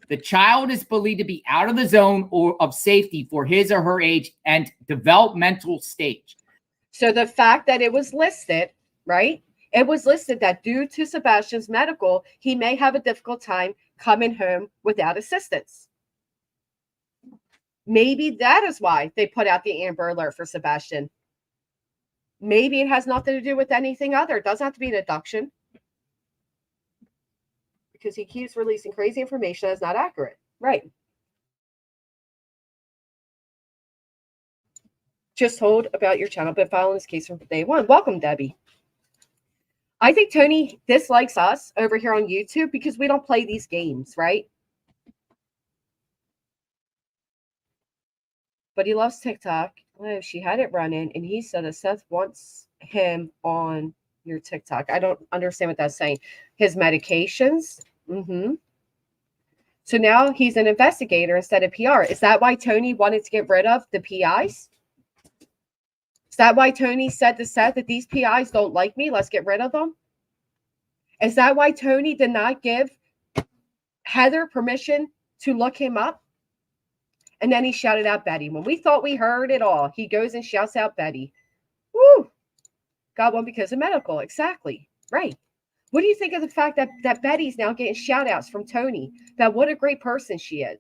The child is believed to be out of the zone or of safety for his or her age and developmental stage. So the fact that it was listed, right? It was listed that due to Sebastian's medical, he may have a difficult time coming home without assistance. Maybe that is why they put out the Amber Alert for Sebastian. Maybe it has nothing to do with anything other. It doesn't have to be an abduction. Because he keeps releasing crazy information that's not accurate. Right. Just told about your channel, been following this case from day one. Welcome, Debbie. I think Tony dislikes us over here on YouTube because we don't play these games, right? But he loves TikTok. Oh, she had it running, and he said that Seth wants him on your TikTok. I don't understand what that's saying. His medications. So now he's an investigator instead of PR. Is that why Tony wanted to get rid of the PIs? Is that why Tony said to Seth that these PIs don't like me? Let's get rid of them. Is that why Tony did not give Heather permission to look him up? And then he shouted out Betty. When we thought we heard it all, he goes and shouts out Betty. Woo! Got one because of medical. Exactly. Right. What do you think of the fact that Betty's now getting shout outs from Tony about what a great person she is?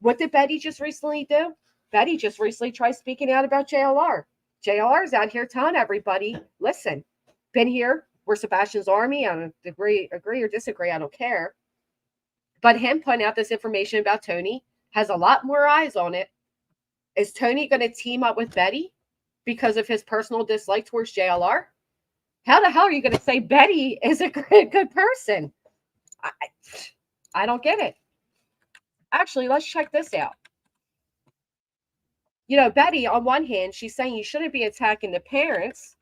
What did Betty just recently do? Betty just recently tried speaking out about JLR. JLR's out here telling everybody, listen, been here. We're Sebastian's army. I don't agree or disagree. I don't care. But him putting out this information about Tony has a lot more eyes on it. Is Tony going to team up with Betty because of his personal dislike towards JLR? How the hell are you going to say Betty is a good person? I don't get it. Actually, let's check this out. You know, Betty, on one hand, she's saying you shouldn't be attacking the parents.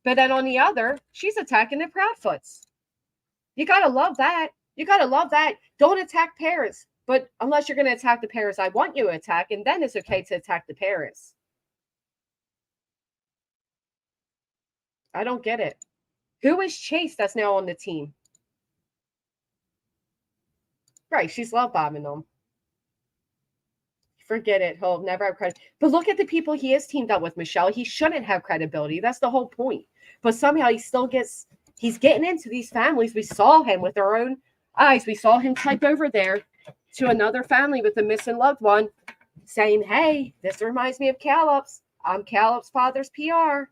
But then on the other, she's attacking the Proudfoots. You got to love that. You got to love that. Don't attack parents. But unless you're going to attack the parents I want you to attack, and then it's okay to attack the parents. I don't get it. Who is Chase that's now on the team? Right, she's love bombing them. Forget it. He'll never have credit. But look at the people he is teamed up with, Michelle. He shouldn't have credibility. That's the whole point. But somehow he still gets, he's getting into these families. We saw him with our own eyes. We saw him type over there to another family with a missing loved one saying, hey, this reminds me of Caleb's. I'm Caleb's father's PR.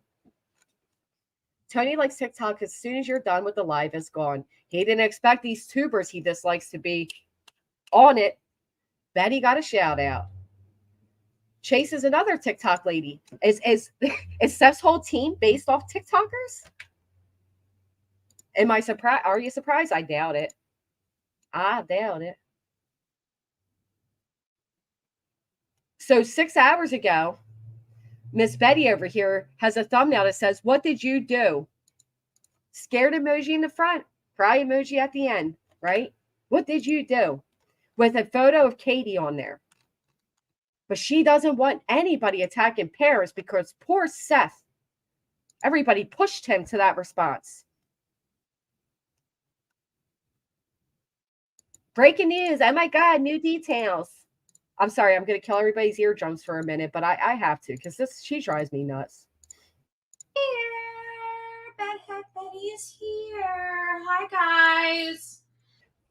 Tony likes TikTok as soon as you're done with the live is gone. He didn't expect these tubers he dislikes to be on it. Betty got a shout out. Chase is another TikTok lady. Is Seth's whole team based off TikTokers? Am I surprised? Are you surprised? I doubt it. I doubt it. So 6 hours ago, Miss Betty over here has a thumbnail that says, what did you do? Scared emoji in the front, cry emoji at the end, right? What did you do? With a photo of Katie on there. But she doesn't want anybody attacking Paris because poor Seth, everybody pushed him to that response. Breaking news. Oh my God, new details. I'm sorry, I'm going to kill everybody's eardrums for a minute, but I have to because she drives me nuts. Here, Bedhead Betty is here. Hi, guys.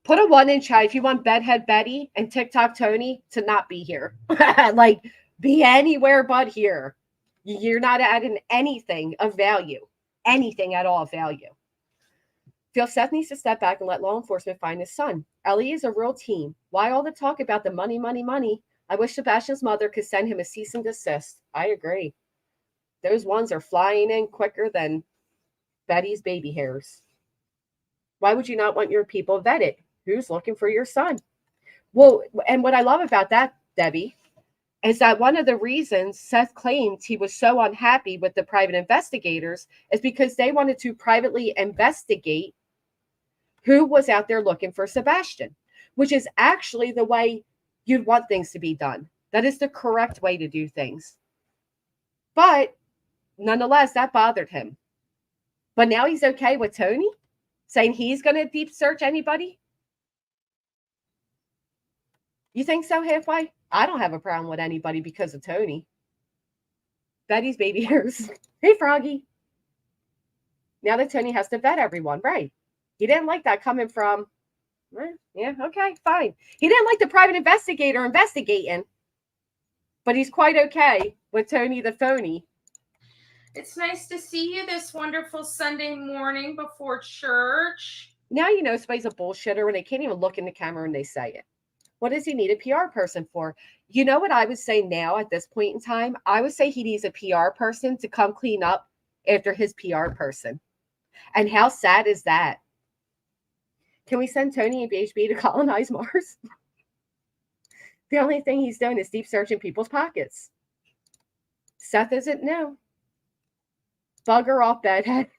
Put a 1 in chat if you want Bedhead Betty and TikTok Tony to not be here. Like, be anywhere but here. You're not adding anything of value. Anything at all of value. Feel Seth needs to step back and let law enforcement find his son. Ellie is a real team. Why all the talk about the money, money, money? I wish Sebastian's mother could send him a cease and desist. I agree. Those ones are flying in quicker than Betty's baby hairs. Why would you not want your people vetted? who's looking for your son. Well, and what I love about that, Debbie, is that one of the reasons Seth claimed he was so unhappy with the private investigators is because they wanted to privately investigate who was out there looking for Sebastian, which is actually the way you'd want things to be done. That is the correct way to do things. But nonetheless, that bothered him. But now he's okay with Tony saying he's going to deep search anybody. You think so, halfway? I don't have a problem with anybody because of Tony. Betty's baby hairs. Hey, Froggy. Now that Tony has to vet everyone, right? He didn't like that coming from, yeah, okay, fine. He didn't like the private investigator investigating, but he's quite okay with Tony the phony. It's nice to see you this wonderful Sunday morning before church. Now you know somebody's a bullshitter when they can't even look in the camera and they say it. What does he need a PR person for? You know what I would say now at this point in time? I would say he needs a PR person to come clean up after his PR person. And how sad is that? Can we send Tony and BHB to colonize Mars? The only thing he's doing is deep searching people's pockets. Seth isn't new. Bugger off, bedhead.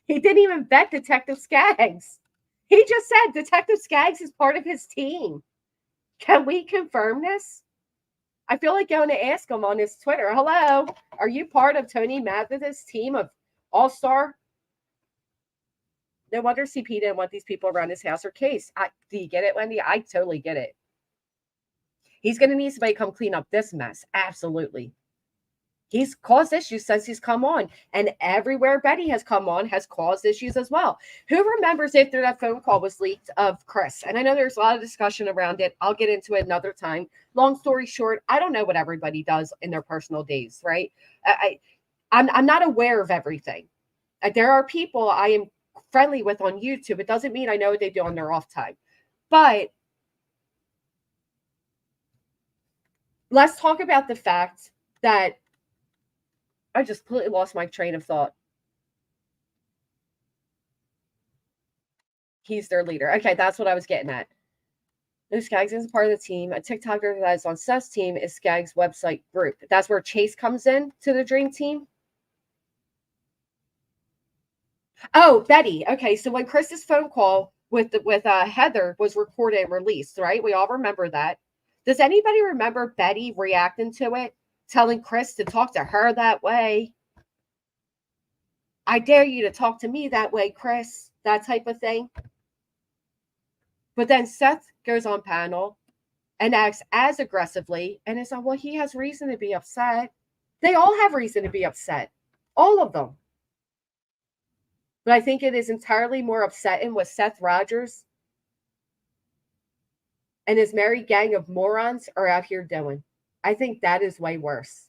He didn't even vet Detective Skaggs. He just said Detective Skaggs is part of his team. Can we confirm this? I feel like going to ask him on his Twitter. Hello, are you part of Tony Mathis' team of all-star? No wonder CP didn't want these people around his house or case. Do you get it, Wendy? I totally get it. He's going to need somebody to come clean up this mess. Absolutely. He's caused issues since he's come on. And everywhere Betty has come on has caused issues as well. Who remembers after that phone call was leaked of Chris? And I know there's a lot of discussion around it. I'll get into it another time. Long story short, I don't know what everybody does in their personal days, right? I'm not aware of everything. There are people I am friendly with on YouTube. It doesn't mean I know what they do on their off time. But let's talk about the fact that I just completely lost my train of thought. He's their leader. Okay, that's what I was getting at. No, Skaggs isn't part of the team. A TikToker that is on Seth's team is Skaggs' website group. That's where Chase comes in to the Dream Team. Oh, Betty. Okay, so when Chris's phone call with Heather was recorded and released, right? We all remember that. Does anybody remember Betty reacting to it? Telling Chris to talk to her that way. I dare you to talk to me that way, Chris. That type of thing. But then Seth goes on panel and acts as aggressively. And it's like, well, he has reason to be upset. They all have reason to be upset. All of them. But I think it is entirely more upsetting what Seth Rogers and his merry gang of morons are out here doing. I think that is way worse.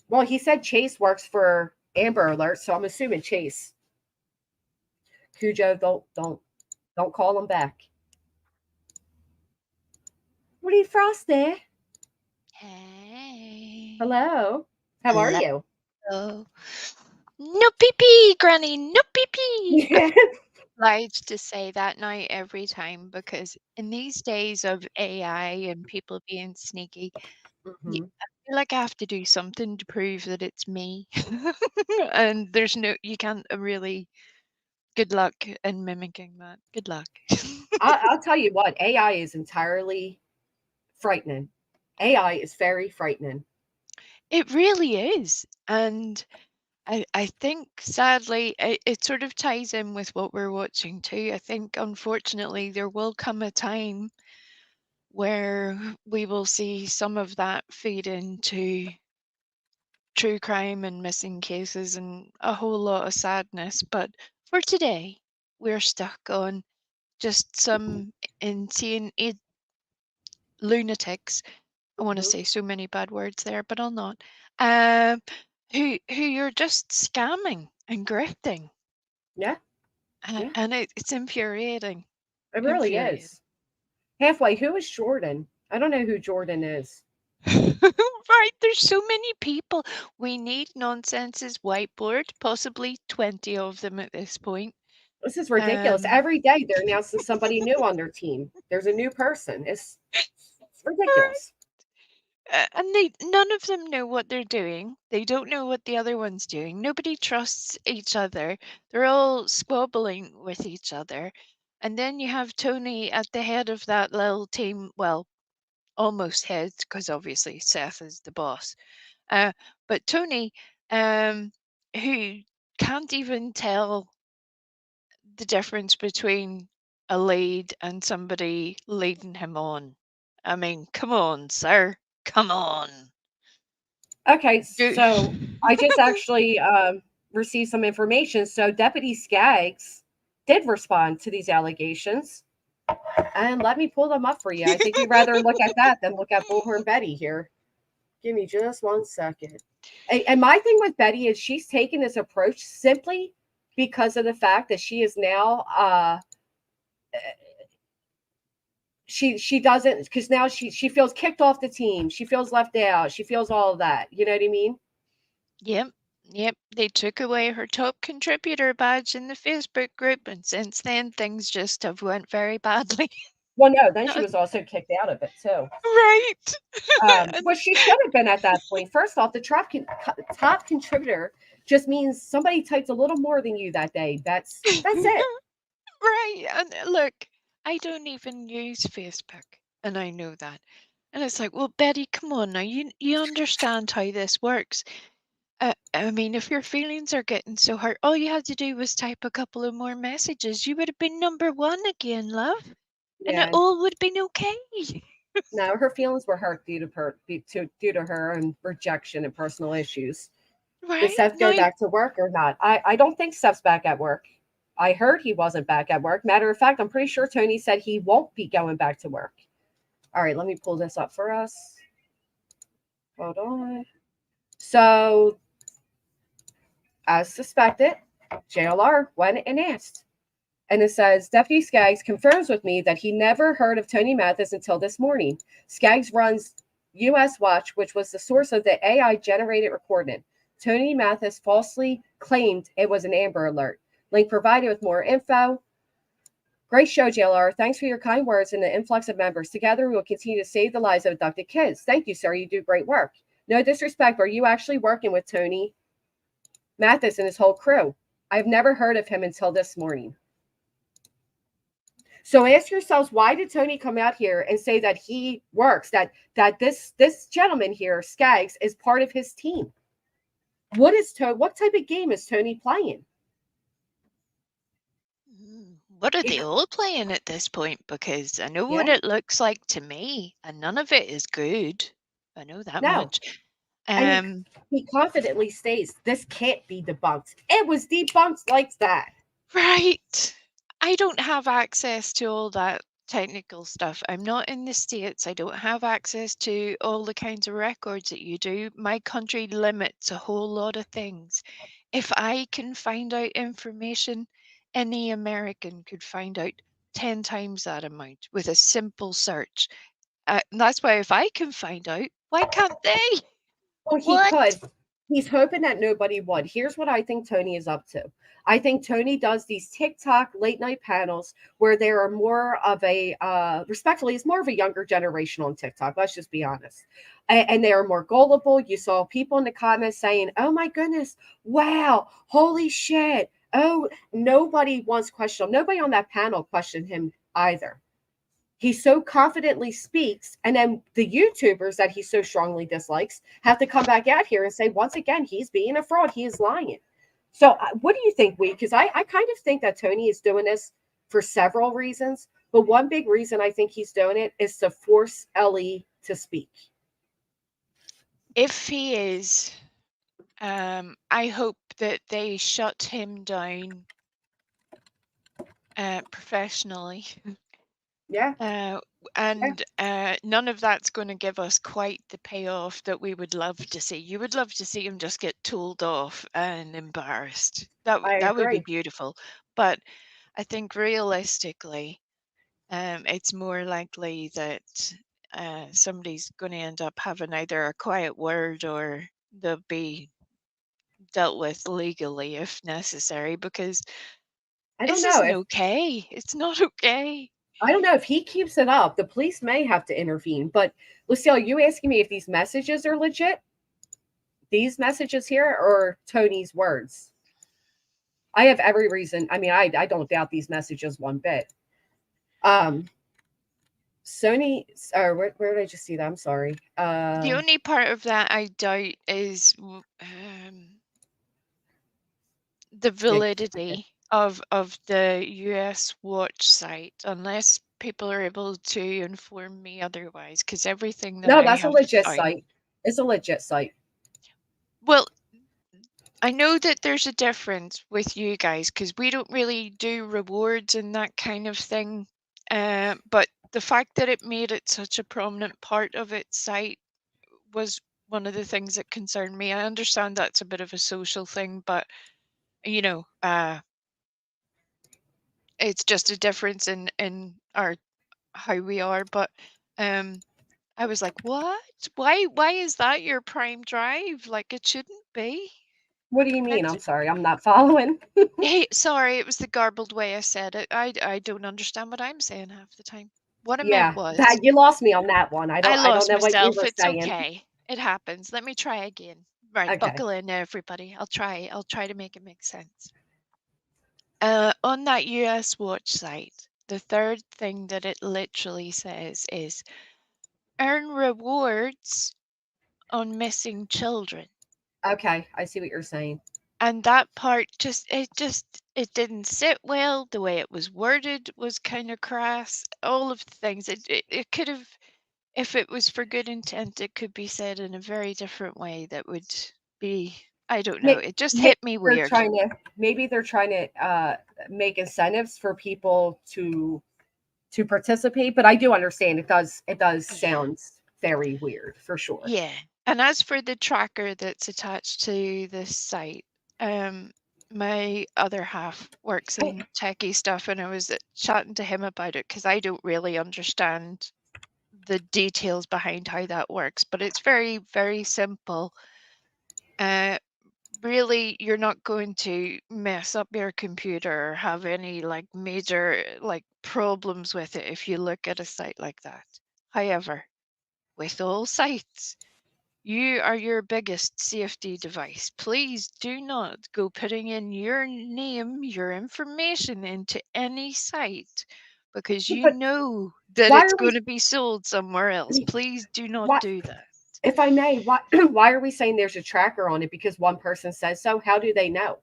Well, he said Chase works for Amber Alert, so I'm assuming Chase. Cujo, don't call him back. What are you, Frosty? Hey. Hello. How are you? Hello. No pee-pee, Granny, no pee-pee. Yeah. Obliged to say that now every time because in these days of AI and people being sneaky, I feel like I have to do something to prove that it's me. And you can't really, good luck in mimicking that. Good luck. I'll tell you what, AI is entirely frightening. AI is very frightening. It really is. And I think sadly it sort of ties in with what we're watching too. I think unfortunately there will come a time where we will see some of that feed into true crime and missing cases and a whole lot of sadness. But for today, we're stuck on just some insane lunatics. I want to say so many bad words there, but I'll not. Who you're just scamming and grifting. Yeah. And it's infuriating. It really is. Halfway, who is Jordan? I don't know who Jordan is. Right, there's so many people. We need Nonsense's whiteboard, possibly 20 of them at this point. This is ridiculous. Every day they're announcing somebody new on their team. There's a new person. It's ridiculous. And none of them know what they're doing. They don't know what the other one's doing. Nobody trusts each other. They're all squabbling with each other. And then you have Tony at the head of that little team. Well, almost head, because obviously Seth is the boss. But Tony, who can't even tell the difference between a lead and somebody leading him on. I mean, come on, sir. Come on. Okay, Do- so I just actually received some information. So Deputy Skaggs did respond to these allegations. And let me pull them up for you. I think you'd rather look at that than look at Bullhorn Betty here. Give me just 1 second. And my thing with Betty is she's taken this approach simply because of the fact that she is now she doesn't, because now she feels kicked off the team. She feels left out. She feels all of that. You know what I mean? Yep. Yep. They took away her top contributor badge in the Facebook group, and since then things just have went very badly. Well, no, then she was also kicked out of it too. Right. Well, she should have been at that point. First off, the top contributor just means somebody typed a little more than you that day. That's it. Right. And look, I don't even use Facebook, and I know that. And it's like, well, Betty, come on now. You understand how this works. I mean, if your feelings are getting so hurt, all you had to do was type a couple of more messages. You would have been #1 again, love. And it Yeah. all would have been okay. No, her feelings were hurt due to her and rejection and personal issues. Right? Did Seth go back to work or not? I don't think Seth's back at work. I heard he wasn't back at work. Matter of fact, I'm pretty sure Tony said he won't be going back to work. All right, let me pull this up for us. Hold on. So, as suspected, JLR went and asked. And it says, Deputy Skaggs confirms with me that he never heard of Tony Mathis until this morning. Skaggs runs US Watch, which was the source of the AI-generated recording. Tony Mathis falsely claimed it was an Amber Alert. Link provided with more info. Great show, JLR. Thanks for your kind words and the influx of members. Together, we will continue to save the lives of abducted kids. Thank you, sir. You do great work. No disrespect, but are you actually working with Tony Mathis and his whole crew? I've never heard of him until this morning. So ask yourselves, why did Tony come out here and say that he works, that this gentleman here, Skaggs, is part of his team? What type of game is Tony playing? What are they all playing at this point? Because I know what it looks like to me, and none of it is good. I know that much. And he confidently states this can't be debunked. It was debunked like that. Right. I don't have access to all that technical stuff. I'm not in the States. I don't have access to all the kinds of records that you do. My country limits a whole lot of things. If I can find out information, any American could find out 10 times that amount with a simple search. That's why if I can find out, why can't they? Well, he could. He's hoping that nobody would. Here's what I think Tony is up to. I think Tony does these TikTok late night panels where there are more of a, respectfully, it's more of a younger generation on TikTok. Let's just be honest. And they are more gullible. You saw people in the comments saying, oh my goodness, wow, holy shit. Oh, nobody once questioned, nobody on that panel questioned him either. He so confidently speaks, and then the YouTubers that he so strongly dislikes have to come back out here and say, once again, he's being a fraud. He is lying. So what do you think, Wee? Because I kind of think that Tony is doing this for several reasons. But one big reason I think he's doing it is to force Ellie to speak. If he is, I hope that they shut him down professionally. Yeah. And none of that's going to give us quite the payoff that we would love to see. You would love to see him just get told off and embarrassed. That would be beautiful. But I think realistically, it's more likely that somebody's going to end up having either a quiet word or they'll be dealt with legally if necessary, because I don't This know isn't if okay. It's not okay. I don't know if he keeps it up. The police may have to intervene. But Lucille, you asking me if these messages are legit? These messages here or Tony's words? I have every reason. I mean, I don't doubt these messages one bit. Sony, or where did I just see that? I'm sorry. The only part of that I doubt is the validity of the US Watch site, unless people are able to inform me otherwise, because everything that No, I that's a have legit found. site. It's a legit site. Well, I know that there's a difference with you guys because we don't really do rewards and that kind of thing. But the fact that it made it such a prominent part of its site was one of the things that concerned me. I understand that's a bit of a social thing, but you know, it's just a difference in our how we are. But I was like, what? Why is that your prime drive? Like it shouldn't be. What do you mean? I'm sorry, I'm not following. Hey, sorry, it was the garbled way I said it. I don't understand what I'm saying half the time. What I meant Yeah, was, that you lost me on that one. I I don't lost know what you myself. were It's saying. okay. It happens. Let me try again. Right, Okay. buckle in, everybody. I'll try to make it make sense. On that US Watch site, the third thing that it literally says is earn rewards on missing children. Okay, I see what you're saying. And that part it didn't sit well. The way it was worded was kind of crass. All of the things it could have, if it was for good intent, it could be said in a very different way that would be, I don't know, it just hit me weird. Maybe they're trying to make incentives for people to participate, but I do understand it does sound very weird for sure. Yeah. And as for the tracker that's attached to this site, my other half works in techie stuff, and I was chatting to him about it because I don't really understand the details behind how that works, but it's very, very simple. Really, you're not going to mess up your computer or have any like major like problems with it if you look at a site like that. However, with all sites, you are your biggest safety device. Please do not go putting in your name, your information into any site because you But know that why it's are we going to be sold somewhere else. Please do not what do that. if I may, why are we saying there's a tracker on it? Because one person says so. How do they know?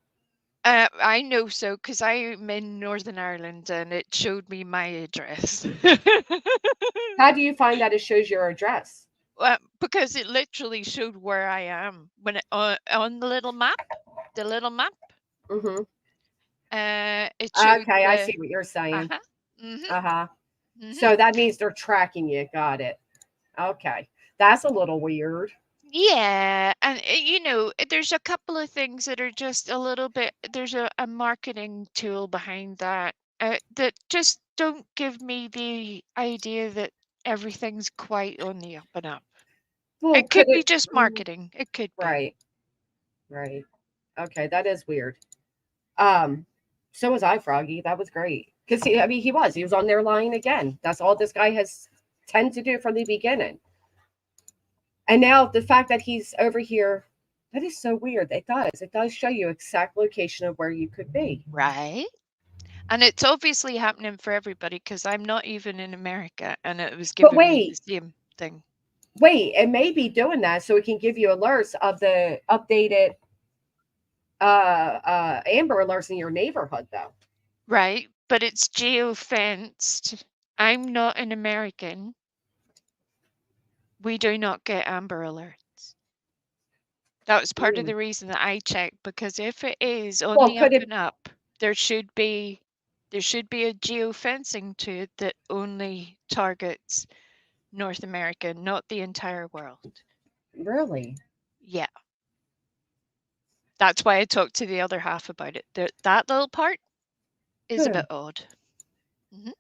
I know so because I'm in Northern Ireland and it showed me my address. How do you find that it shows your address? Because it literally showed where I am when on the little map. The little map. Mm-hmm. It showed Okay, I the. see what you're saying. Uh-huh. Mm-hmm. Uh-huh. Mm-hmm. So that means they're tracking you. Got it. Okay. That's a little weird. Yeah, and you know, there's a couple of things that are just a little bit. There's a marketing tool behind that that just don't give me the idea that everything's quite on the up and up. Well, It could could be it just marketing. It could be. right. Right. Okay, that is weird. So was I, Froggy. That was great. Because he was on there lying again. That's all this guy has tend to do from the beginning. And now the fact that he's over here, that is so weird. It does show you exact location of where you could be. Right. And it's obviously happening for everybody because I'm not even in America and it was But giving me the same thing. wait, it may be doing that so it can give you alerts of the updated Amber alerts in your neighborhood though. Right. But it's geo-fenced. I'm not an American. We do not get Amber alerts. That was part of the reason that I checked because if it is on the up and up, there should be a geofencing to it that only targets North America, not the entire world. Really? Yeah. That's why I talked to the other half about it. That little part is a bit odd. Mm-hmm.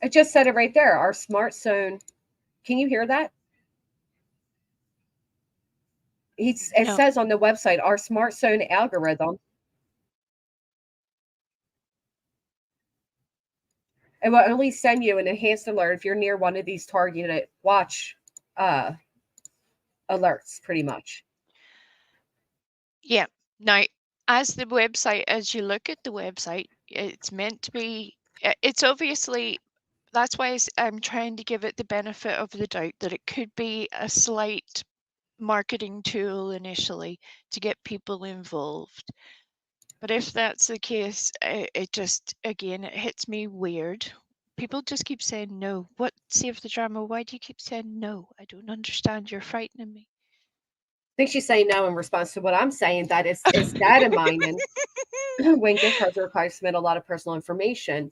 It just said it right there. Our smart zone. Can you hear that? It No. says on the website, our smartphone algorithm. It will only send you an enhanced alert if you're near one of these targeted watch alerts, pretty much. Yeah. Now, as you look at the website, it's meant to be, it's obviously, that's why I'm trying to give it the benefit of the doubt that it could be a slight marketing tool initially to get people involved. But if that's the case, it just, again, it hits me weird. People just keep saying no. What, Save the Drama, why do you keep saying no? I don't understand. You're frightening me. I think she's saying no in response to what I'm saying, that it's data mining. When gift cards are required to submit a lot of personal information,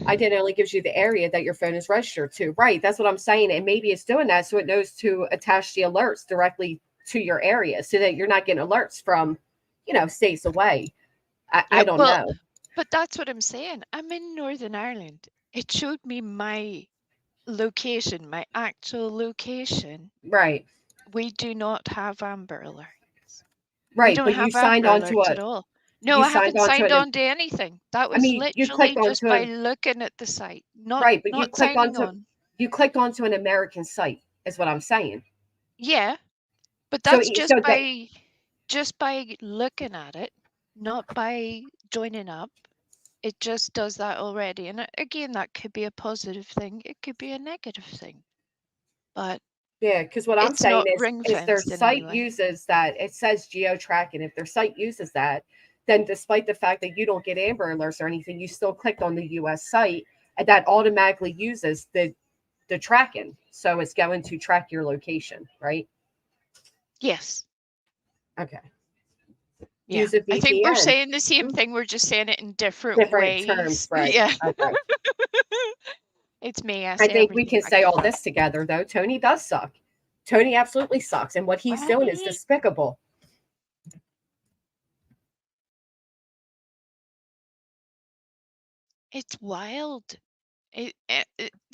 ID only gives you the area that your phone is registered to. Right. That's what I'm saying. And maybe it's doing that so it knows to attach the alerts directly to your area so that you're not getting alerts from, states away. I don't well, know. But that's what I'm saying. I'm in Northern Ireland. It showed me my location, my actual location. Right. We do not have Amber Alerts. We Right. don't But you have signed Amber on to Alerts it. at all. No, You I signed haven't on to signed it. on to anything. That was You literally clicked just onto by it. looking at the site, not Right. But not signing on. you clicked onto an American site, is what I'm saying. Yeah, but So, that's so that, just by looking at it, not by joining up. It just does that already. And again, that could be a positive thing. It could be a negative thing. But yeah, because what I'm it's saying not ring is their fenced in site any way. uses that. It says geo tracking. If their site uses that, then despite the fact that you don't get Amber Alerts or anything, you still clicked on the US site, and that automatically uses the tracking. So it's going to track your location, right? Yes. Okay. Yeah. Use a VPN. I think we're saying the same thing. We're just saying it in different ways. Terms, right? Yeah. Okay. It's me. I I say think we everything can back say to all front. this together, though. Tony does suck. Tony absolutely sucks, and what he's doing is despicable. It's wild. The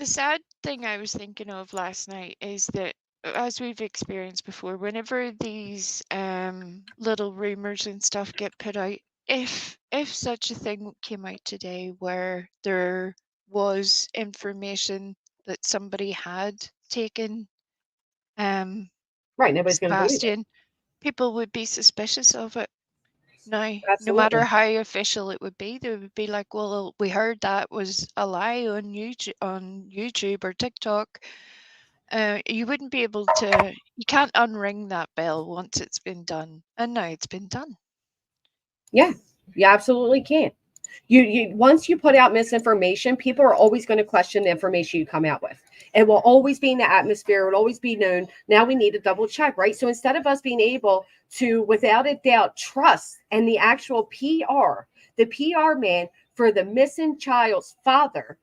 sad thing I was thinking of last night is that, as we've experienced before, whenever these little rumors and stuff get put out, if such a thing came out today where there was information that somebody had taken Right, nobody's going to believe it. Sebastian, people would be suspicious of it. Now, no Absolutely. matter how official it would be, they would be like, "Well, we heard that was a lie on YouTube or TikTok." You wouldn't be able to. You can't unring that bell once it's been done, and now it's been done. Yeah, you absolutely can't. You once you put out misinformation, people are always going to question the information you come out with. It will always be in the atmosphere. It will always be known. Now we need to double check, right? So instead of us being able to, without a doubt, trust and the actual PR, the PR man for the missing child's father,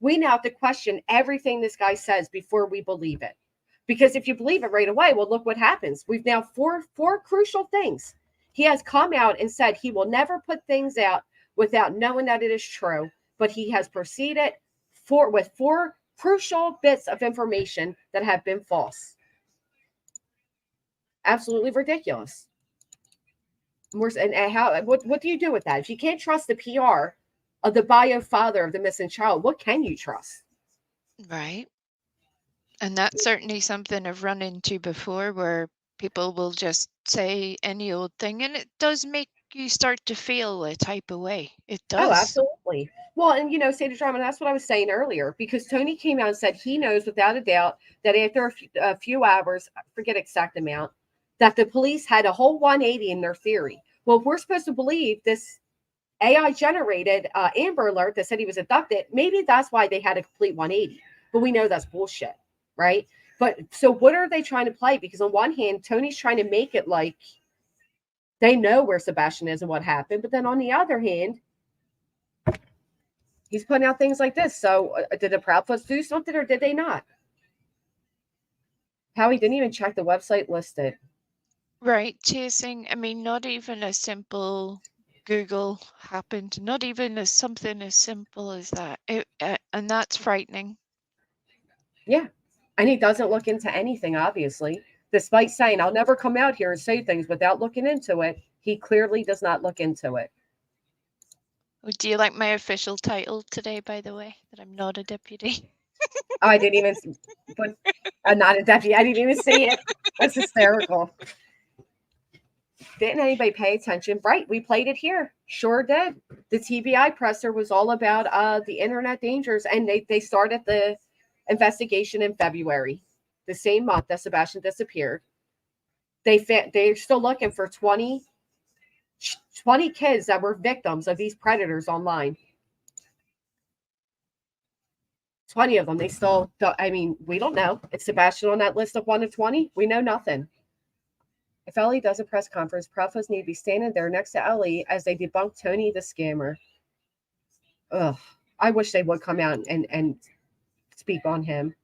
we now have to question everything this guy says before we believe it. Because if you believe it right away, well, look what happens. We've now four crucial things. He has come out and said he will never put things out without knowing that it is true, but he has proceeded with four crucial bits of information that have been false. Absolutely ridiculous. And how? What do you do with that? If you can't trust the PR of the bio father of the missing child, what can you trust? Right. And that's certainly something I've run into before, where people will just say any old thing, and it does make you start to feel a type of way. It does. Oh, absolutely. Well, and say the drama, that's what I was saying earlier, because Tony came out and said he knows without a doubt that after a few hours, I forget exact amount, that the police had a whole 180 in their theory. Well, if we're supposed to believe this AI generated Amber Alert that said he was abducted, maybe that's why they had a complete 180. But we know that's bullshit, right? But so what are they trying to play? Because on one hand, Tony's trying to make it like they know where Sebastian is and what happened. But then on the other hand, he's putting out things like this. So did the Proudfoots do something or did they not? Howie didn't even check the website listed. Right. Chasing, I mean, not even a simple Google happened, not even something as simple as that. And that's frightening. Yeah. And he doesn't look into anything, obviously. Despite saying, I'll never come out here and say things without looking into it, he clearly does not look into it. Do you like my official title today, by the way? That I'm not a deputy? I didn't even, but I'm not a deputy. I didn't even see it. That's hysterical. Didn't anybody pay attention? Right, we played it here. Sure did. The TBI presser was all about the internet dangers, and they started the investigation in February, the same month that Sebastian disappeared. They're still looking for 20 kids that were victims of these predators online. 20 of them. They still don't, I mean, we don't know. Is Sebastian on that list of 1 of 20? We know nothing. If Ellie does a press conference, profos need to be standing there next to Ellie as they debunk Tony the scammer. Ugh. I wish they would come out and speak on him.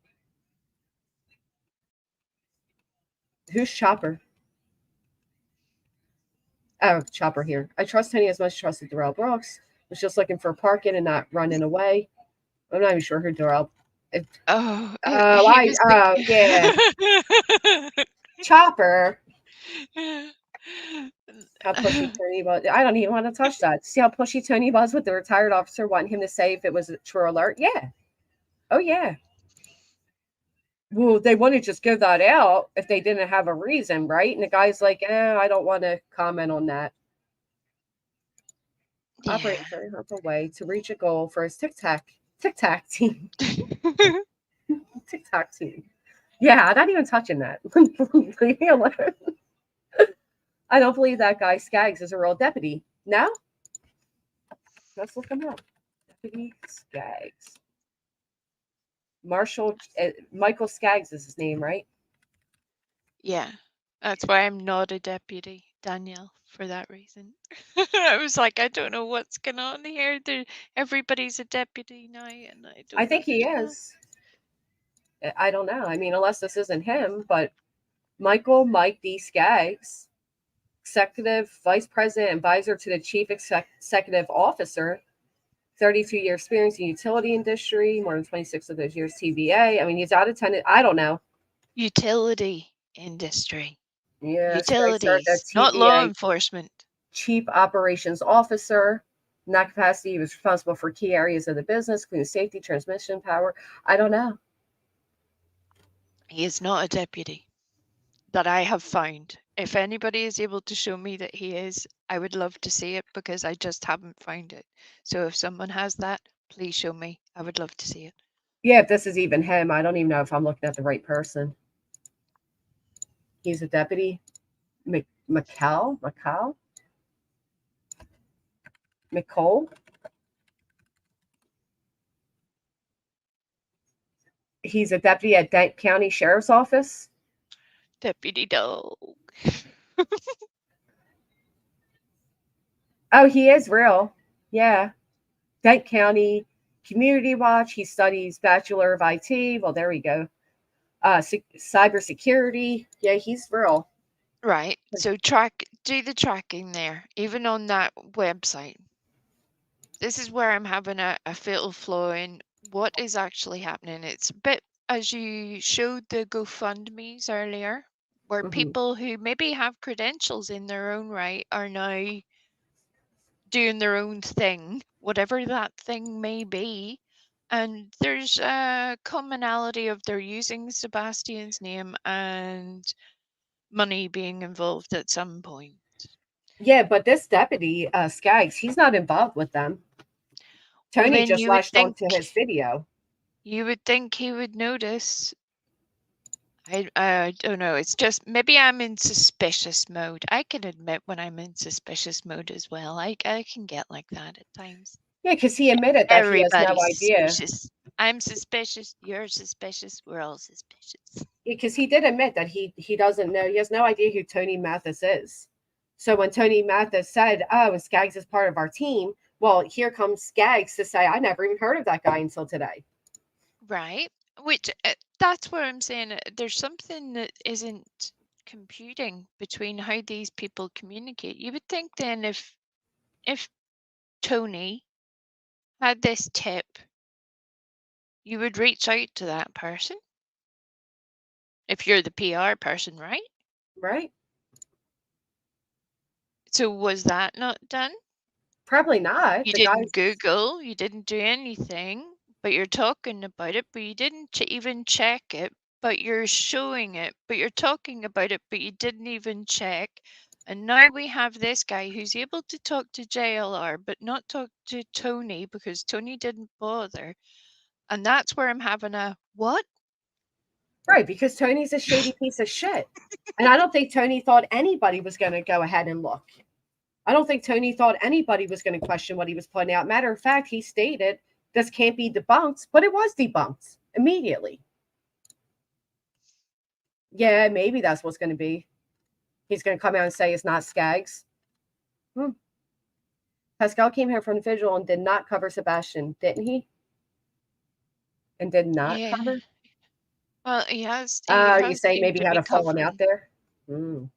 Who's Chopper? Oh, Chopper here. I trust Tony as much as I trusted Darrell Brooks. Was just looking for parking and not running away. I'm not even sure who Darrell. Yeah. Chopper. How pushy Tony was. I don't even want to touch that. See how pushy Tony was with the retired officer wanting him to say if it was a true alert? Yeah. Oh, yeah. Well, they wouldn't just give that out if they didn't have a reason, right? And the guy's like, I don't want to comment on that. Yeah. Operating very hard way to reach a goal for his tic-tac team. TikTok team. Yeah, I'm not even touching that. Leave me alone. I don't believe that guy Skaggs is a real deputy. No? Let's look him up. Deputy Skaggs. Michael Skaggs is his name, right? Yeah, that's why I'm not a deputy, Danielle, for that reason. I was like, I don't know what's going on here. Everybody's a deputy now, and I think he is. I don't know. I mean, unless this isn't him, but Mike D. Skaggs, Executive Vice President, Advisor to the Chief Executive Officer, 32-year experience in utility industry, more than 26 of those years TVA. I mean, he's out of tenant. I don't know. Utility industry. Yeah. Utilities, not law enforcement. Chief Operations Officer. In that capacity, he was responsible for key areas of the business, including safety, transmission, power. I don't know. He is not a deputy that I have found. If anybody is able to show me that he is, I would love to see it because I just haven't found it. So if someone has that, please show me. I would love to see it. Yeah, if this is even him, I don't even know if I'm looking at the right person. He's a deputy. McCall? He's a deputy at Dent County Sheriff's Office. Deputy dog. Oh, he is real. Yeah. Dent County Community Watch. He studies Bachelor of IT. Well, there we go. Cybersecurity. Yeah, he's real. Right. So do the tracking there, even on that website. This is where I'm having a fatal flaw in what is actually happening. It's a bit as you showed the GoFundMe's earlier, where people who maybe have credentials in their own right are now doing their own thing, whatever that thing may be. And there's a commonality of they're using Sebastian's name and money being involved at some point. Yeah, but this deputy, Skaggs, he's not involved with them. Tony just latched onto his video. You would think he would notice. I don't know. It's just maybe I'm in suspicious mode. I can admit when I'm in suspicious mode as well. I can get like that at times. Yeah, because he admitted that he has no idea. Suspicious. I'm suspicious. You're suspicious. We're all suspicious. Yeah, because he did admit that he doesn't know. He has no idea who Tony Mathis is. So when Tony Mathis said, "Oh, Skaggs is part of our team," well, here comes Skaggs to say, "I never even heard of that guy until today." Right. Which that's where I'm saying there's something that isn't computing between how these people communicate. You would think then if Tony had this tip, you would reach out to that person. if you're the PR person, right? Right? So was that not done? Probably not. You The guy, didn't Google, you didn't do anything, but you're talking about it, but you didn't even check it, but you're showing it, but you're talking about it, but you didn't even check. And now we have this guy who's able to talk to JLR, but not talk to Tony because Tony didn't bother. And that's where I'm having a what? right, because Tony's a shady piece of shit. And I don't think Tony thought anybody was going to go ahead and look. I don't think Tony thought anybody was going to question what he was putting out. Matter of fact, he stated this can't be debunked, but it was debunked immediately. Yeah, maybe that's what's going to be. He's going to come out and say it's not Skaggs. Pascal came here from the vigil and did not cover Sebastian, didn't he? And did not cover? Well, he has. You say seemed maybe to he had be a falling out covering. there?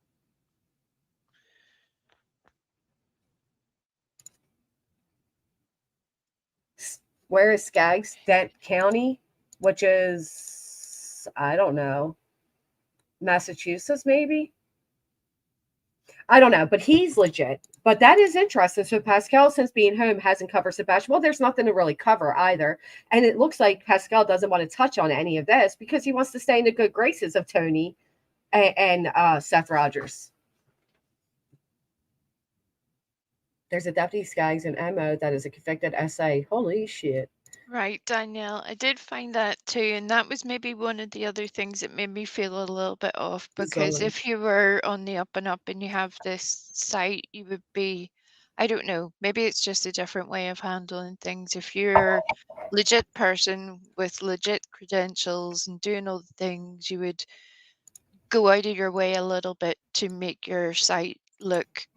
Where is Skaggs? Dent County, which is, I don't know, Massachusetts, maybe? I don't know, but he's legit. But that is interesting. So Pascal, since being home, hasn't covered Sebastian. Well, there's nothing to really cover either. And it looks like Pascal doesn't want to touch on any of this because he wants to stay in the good graces of Tony and Seth Rogers. There's a deputy Skaggs in MO that is a convicted SA. Holy shit. Right, Danielle. I did find that too, and that was maybe one of the other things that made me feel a little bit off because if you were on the up and up and you have this site, you would be, I don't know, maybe it's just a different way of handling things. If you're a legit person with legit credentials and doing all the things, you would go out of your way a little bit to make your site look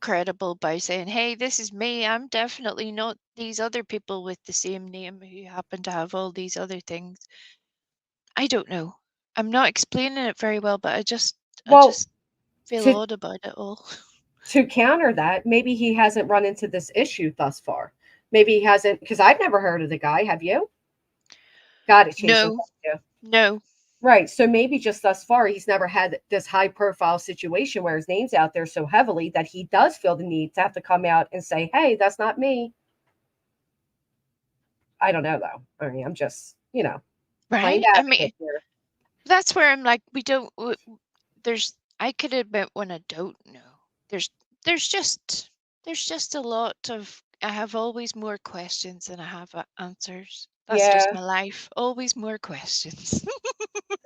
credible by saying, hey, this is me. I'm definitely not these other people with the same name who happen to have all these other things. I don't know. I'm not explaining it very well, but I just feel to, odd about it all. to counter that, maybe he hasn't run into this issue thus far. Maybe he hasn't, because I've never heard of the guy. Have you? Got to change No, no. Right. So maybe just thus far, he's never had this high profile situation where his name's out there so heavily that he does feel the need to have to come out and say, hey, that's not me. I don't know, though. I mean, I'm just, Right. I mean, here. That's where I'm like, I could admit when I don't know. There's just a lot of, I have always more questions than I have answers. That's just Yeah. my life. Always more questions.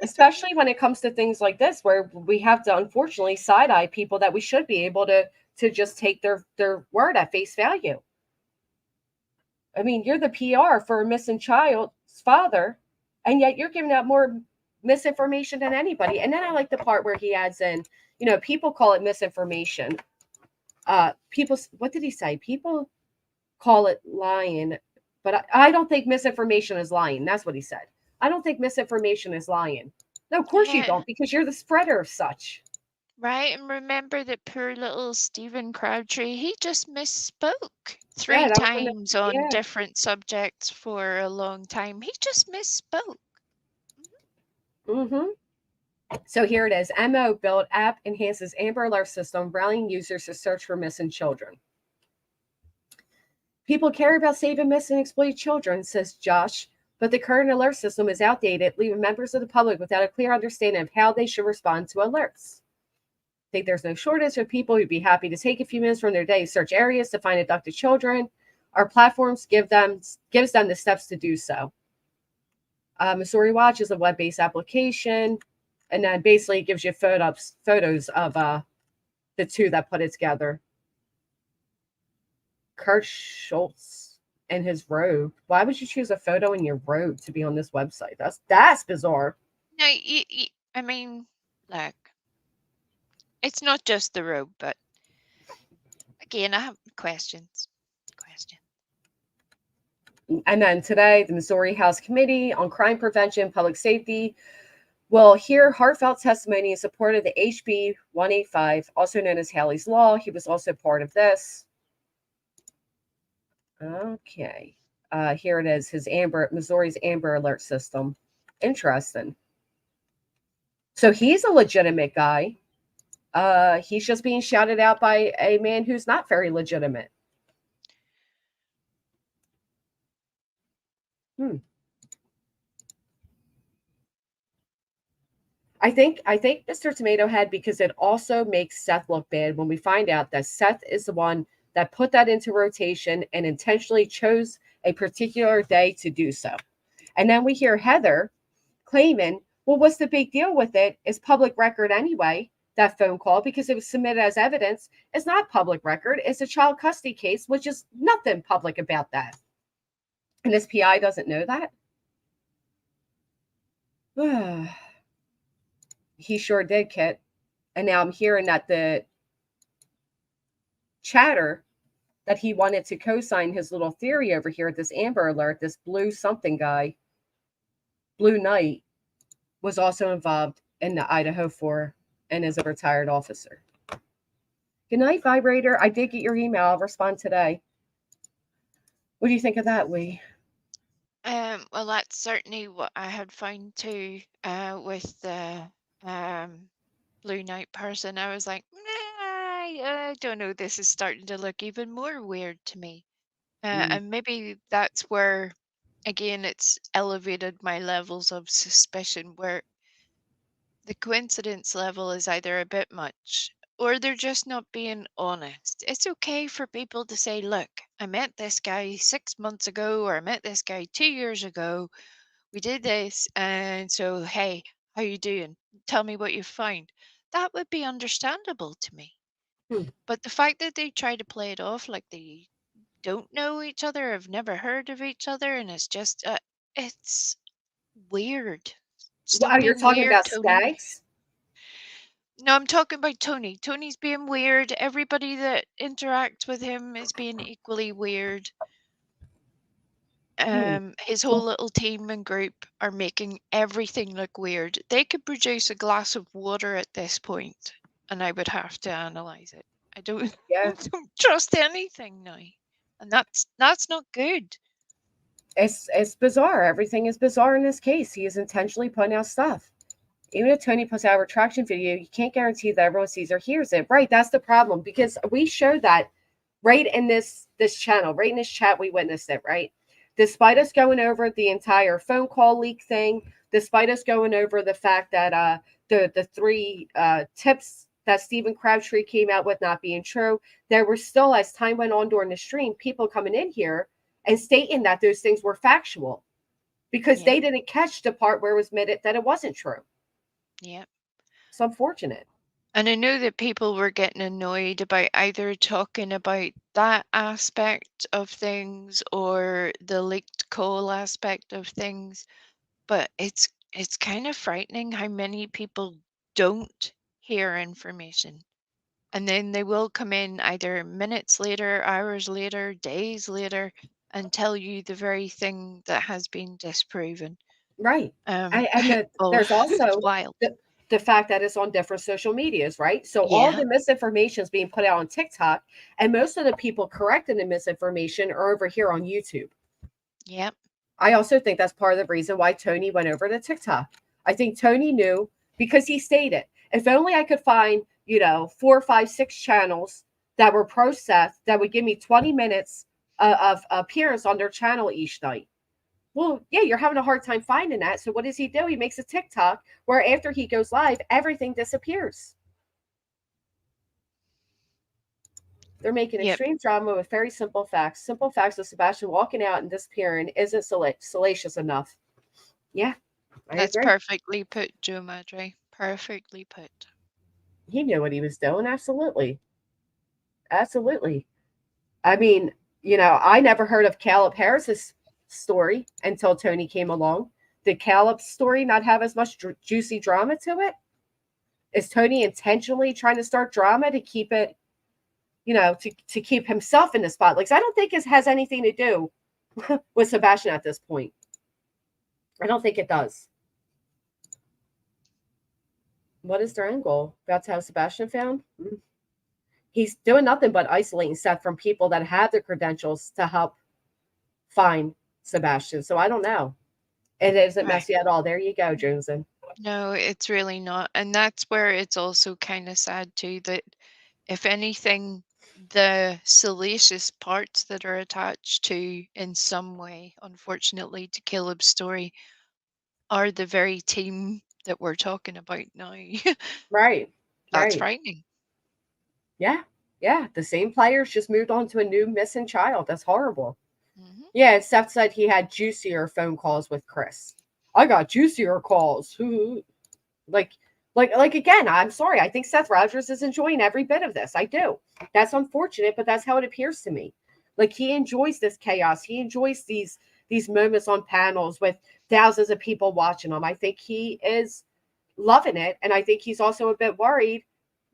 Especially when it comes to things like this, where we have to unfortunately side eye people that we should be able to just take their word at face value. I mean, you're the PR for a missing child's father, and yet you're giving out more misinformation than anybody. And then I like the part where he adds in, people call it misinformation. People, what did he say? People call it lying, but I don't think misinformation is lying. That's what he said. I don't think misinformation is lying. No, of course you don't, because you're the spreader of such. Right, and remember that poor little Stephen Crabtree, he just misspoke 3 times on different subjects for a long time. He just misspoke. Mm-hmm. So here it is. MO built app enhances Amber Alert system, rallying users to search for missing children. People care about saving missing and exploited children, says Josh, but the current alert system is outdated, leaving members of the public without a clear understanding of how they should respond to alerts. I think there's no shortage of people who'd be happy to take a few minutes from their day to search areas to find abducted children. Our platforms gives them the steps to do so. Missouri Watch is a web-based application, and then basically it gives you photos of the two that put it together. Kurt Schultz and his robe. Why would you choose a photo in your robe to be on this website? That's bizarre. No, I mean, like, it's not just the robe, but again, I have questions. And then today, the Missouri House Committee on Crime Prevention and Public Safety will hear heartfelt testimony in support of the HB 185, also known as Haley's Law. He was also part of this. Okay. Here it is, Missouri's Amber Alert system. Interesting. So he's a legitimate guy. He's just being shouted out by a man who's not very legitimate. I think Mr. Tomato Head, because it also makes Seth look bad when we find out that Seth is the one that put that into rotation and intentionally chose a particular day to do so. And then we hear Heather claiming, well, what's the big deal with it? It's public record anyway, that phone call, because it was submitted as evidence. It's not public record. It's a child custody case, which is nothing public about that. And this PI doesn't know that? He sure did, Kit. And now I'm hearing that the chatter that he wanted to co-sign his little theory over here at this Amber Alert, this blue something guy, Blue Knight, was also involved in the Idaho 4 and is a retired officer. Good night, Vibrator. I did get your email. I'll respond today. What do you think of that, Lee? Well, that's certainly what I had found too, with the Blue Knight person. I was like, I don't know. This is starting to look even more weird to me. And maybe that's where, again, it's elevated my levels of suspicion, where the coincidence level is either a bit much or they're just not being honest. It's okay for people to say, look, I met this guy 6 months ago, or I met this guy 2 years ago. We did this. And so, hey, how you doing? Tell me what you find. That would be understandable to me. But the fact that they try to play it off like they don't know each other, have never heard of each other, and it's just, it's weird. Stop Wow, you're being talking weird, about Tony. Skaggs? No, I'm talking about Tony. Tony's being weird. Everybody that interacts with him is being equally weird. His whole little team and group are making everything look weird. They could produce a glass of water at this point, and I would have to analyze it. I don't trust anything now, and that's not good. It's bizarre. Everything is bizarre in this case. He is intentionally putting out stuff. Even if Tony puts out a retraction video, you can't guarantee that everyone sees or hears it. Right, that's the problem, because we show that right in this channel, right in this chat, we witnessed it, right? Despite us going over the entire phone call leak thing, despite us going over the fact that the three tips that Stephen Crabtree came out with not being true, there were still, as time went on during the stream, people coming in here and stating that those things were factual, because they didn't catch the part where it was admitted that it wasn't true. Yeah. It's unfortunate. And I know that people were getting annoyed about either talking about that aspect of things or the leaked call aspect of things, but it's kind of frightening how many people don't hear information. And then they will come in either minutes later, hours later, days later, and tell you the very thing that has been disproven. Right. And there's also the fact that it's on different social medias, right? So all the misinformation is being put out on TikTok, and most of the people correcting the misinformation are over here on YouTube. Yep. I also think that's part of the reason why Tony went over to TikTok. I think Tony knew, because he stated, if only I could find, 4, 5, 6 channels that were pro Seth that would give me 20 minutes of appearance on their channel each night. Well, yeah, you're having a hard time finding that. So what does he do? He makes a TikTok where after he goes live, everything disappears. They're making extreme drama with very simple facts. Simple facts of Sebastian walking out and disappearing isn't salacious enough. Yeah, that's perfectly put, Joe Madre. Perfectly put. He knew what he was doing. Absolutely. Absolutely. I mean, I never heard of Caleb Harris's story until Tony came along. Did Caleb's story not have as much juicy drama to it? Is Tony intentionally trying to start drama to keep it, to keep himself in the spotlight? I don't think it has anything to do with Sebastian at this point. I don't think it does. What is their end goal? That's how Sebastian found? He's doing nothing but isolating Seth from people that have the credentials to help find Sebastian. So I don't know. It isn't messy at all. There you go, Joneson. No, it's really not. And that's where it's also kind of sad too that if anything, the salacious parts that are attached to in some way, unfortunately, to Caleb's story are the very team that we're talking about now. Right. That's Right. frightening. Yeah. Yeah. The same players just moved on to a new missing child. That's horrible. Hmm. Yeah. Seth said he had juicier phone calls with Chris. I got juicier calls. Like, like again, I'm sorry. I think Seth Rogers is enjoying every bit of this. I do. That's unfortunate, but that's how it appears to me. Like he enjoys this chaos. He enjoys these moments on panels with thousands of people watching him. I think he is loving it, and I think he's also a bit worried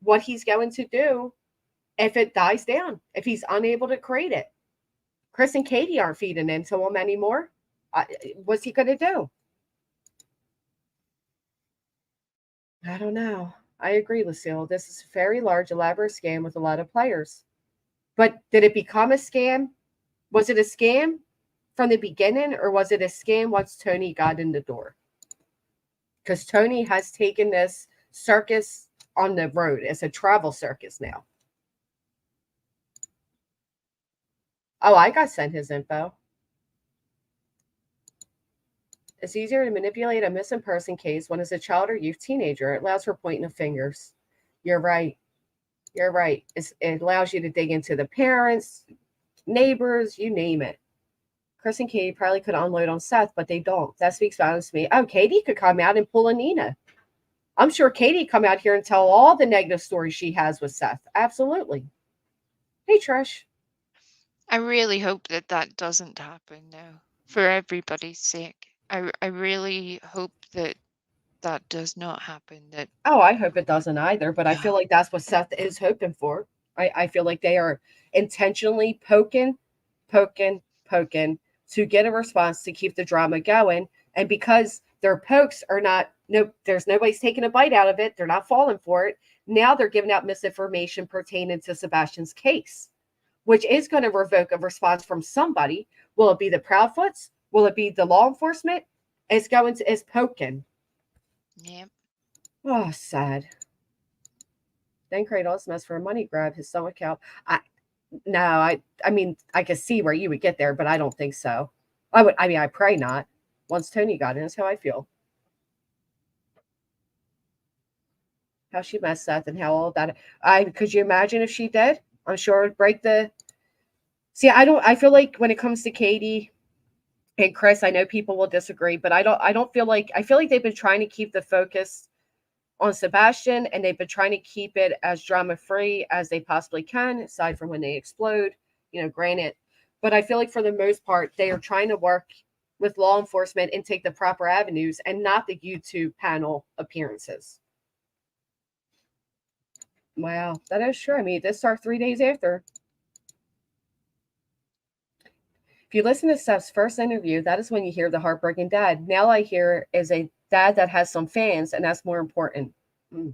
what he's going to do if it dies down, if he's unable to create it. Chris and Katie aren't feeding into him anymore. What's he going to do? I don't know. I agree, Lucille. This is a very large, elaborate scam with a lot of players. But did it become a scam? Was it a scam from the beginning, or was it a scam once Tony got in the door? Because Tony has taken this circus on the road. It's a travel circus now. Oh, I got sent his info. It's easier to manipulate a missing person case when it's a child or youth teenager. It allows for pointing of fingers. You're right. You're right. It allows you to dig into the parents, neighbors, you name it. Chris and Katie probably could unload on Seth, but they don't. That speaks volumes to me. Oh, Katie could come out and pull a Nina. I'm sure Katie come out here and tell all the negative stories she has with Seth. Absolutely. Hey, Trish. I really hope that that doesn't happen now, for everybody's sake. I really hope that that does not happen. That Oh, I hope it doesn't either, but I yeah, feel like that's what Seth is hoping for. I feel like they are intentionally poking to get a response to keep the drama going. And because their pokes are not, there's nobody's taking a bite out of it. They're not falling for it. Now they're giving out misinformation pertaining to Sebastian's case, which is going to revoke a response from somebody. Will it be the Proudfoots? Will it be the law enforcement? It's poking. yeah. Oh, sad. Then Kratos mess for a money grab, his stomach out. I mean, I could see where you would get there, but I don't think so. I pray not. Once Tony got in, that's how I feel. How she messed Seth and how all that. Could you imagine if she did? I'm sure it would break the. See, I feel like when it comes to Katie and Chris, I know people will disagree, but I feel like they've been trying to keep the focus on Sebastian, and they've been trying to keep it as drama free as they possibly can, aside from when they explode, granted. But I feel like for the most part, they are trying to work with law enforcement and take the proper avenues and not the YouTube panel appearances. Wow, that is true. I mean, this started 3 days after. If you listen to Steph's first interview, that is when you hear the heartbreaking dad. Now I hear is a dad that has some fans, and that's more important. No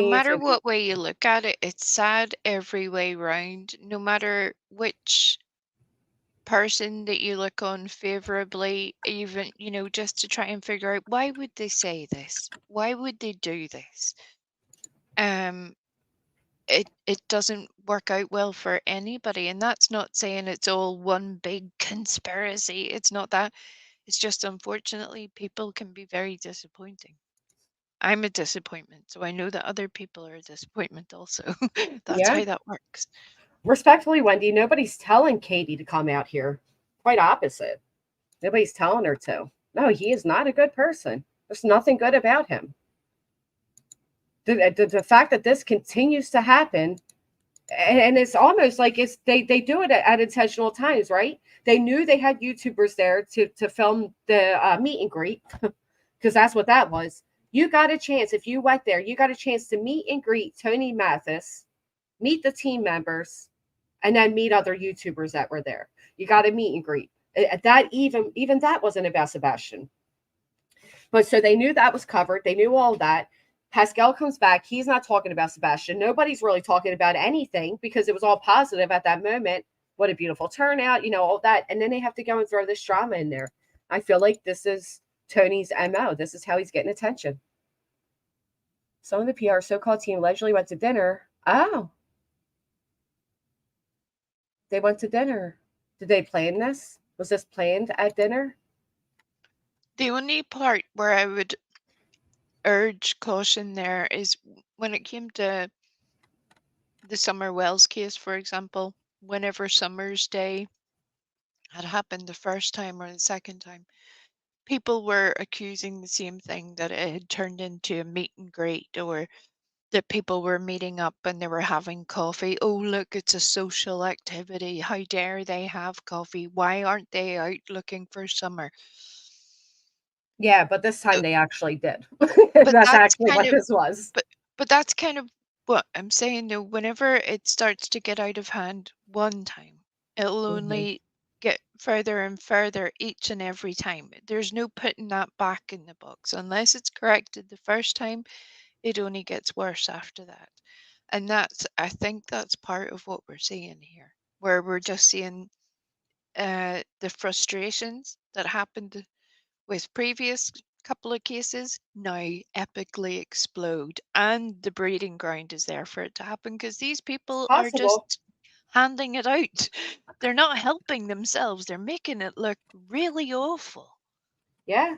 matter what way you look at it, it's sad every way round. No matter which person that you look on favorably, even, just to try and figure out why would they say this? Why would they do this? It doesn't work out well for anybody. And that's not saying it's all one big conspiracy. It's not that. It's just unfortunately people can be very disappointing. I'm a disappointment, so I know that other people are a disappointment also. That's Yeah. how that works. Respectfully, Wendy, nobody's telling Katie to come out here. Quite opposite. Nobody's telling her to. No, he is not a good person. There's nothing good about him. The fact that this continues to happen, and it's almost like they do it at intentional times, right? They knew they had YouTubers there to film the meet and greet, because that's what that was. You got a chance, if you went there, you got a chance to meet and greet Tony Mathis, meet the team members, and then meet other YouTubers that were there. You got to meet and greet. That even that wasn't about Sebastian. But so they knew that was covered. They knew all that. Pascal comes back. He's not talking about Sebastian. Nobody's really talking about anything because it was all positive at that moment. What a beautiful turnout, all that. And then they have to go and throw this drama in there. I feel like this is Tony's MO. This is how he's getting attention. Some of the PR so-called team allegedly went to dinner. Oh. They went to dinner. Did they plan this? Was this planned at dinner? The only part where I would urge caution there is when it came to the Summer Wells case, for example, whenever Summer's Day had happened the first time or the second time, people were accusing the same thing, that it had turned into a meet and greet, or that people were meeting up and they were having coffee. Oh, look, it's a social activity. How dare they have coffee? Why aren't they out looking for Summer? Yeah, but this So, time they actually did. but That's that's actually kind what of, this was. but that's kind of what I'm saying though. Whenever it starts to get out of hand one time, it'll Mhm. only get further and further each and every time. There's no putting that back in the box. Unless it's corrected the first time, it only gets worse after that. And I think that's part of what we're seeing here, where we're just seeing the frustrations that happened with previous couple of cases now epically explode, and the breeding ground is there for it to happen, because these people are Possible. just handing it out. They're not helping themselves. They're making it look really awful. Yeah.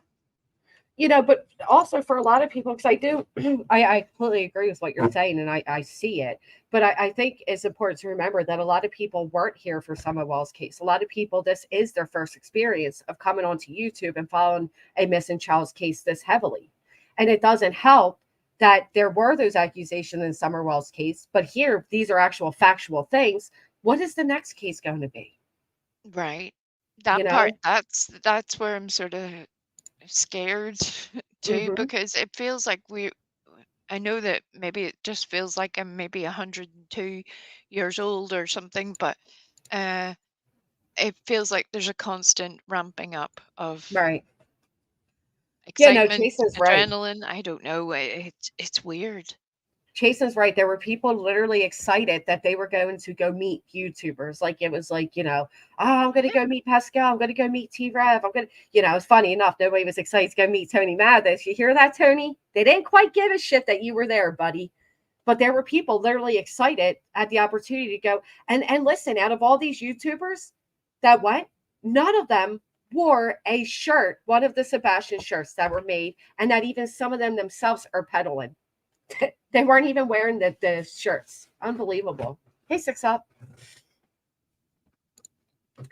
But also for a lot of people, because I do, I completely agree with what you're saying, and I see it. But I think it's important to remember that a lot of people weren't here for Summer Wells' case. A lot of people, this is their first experience of coming onto YouTube and following a missing child's case this heavily. And it doesn't help that there were those accusations in Summer Wells' case, but here, these are actual factual things. What is the next case going to be? Right. You That part, know? that's where I'm sort of scared too, Hmm. because it feels like I know that maybe it just feels like I'm maybe 102 years old or something, but uh, it feels like there's a constant ramping up of Right. Yeah, no, excitement, Jason's right. adrenaline. I don't know. It's weird. Jason's right. There were people literally excited that they were going to go meet YouTubers. Like it was like, oh, I'm going to go meet Pascal. I'm going to go meet T Rev. I'm going to, it's funny enough. Nobody was excited to go meet Tony Mathis. You hear that, Tony? They didn't quite give a shit that you were there, buddy. But there were people literally excited at the opportunity to go. And listen, out of all these YouTubers that went, none of them wore a shirt, one of the Sebastian shirts that were made, and that even some of them themselves are peddling. They weren't even wearing the shirts. Unbelievable. Hey, Six Up. The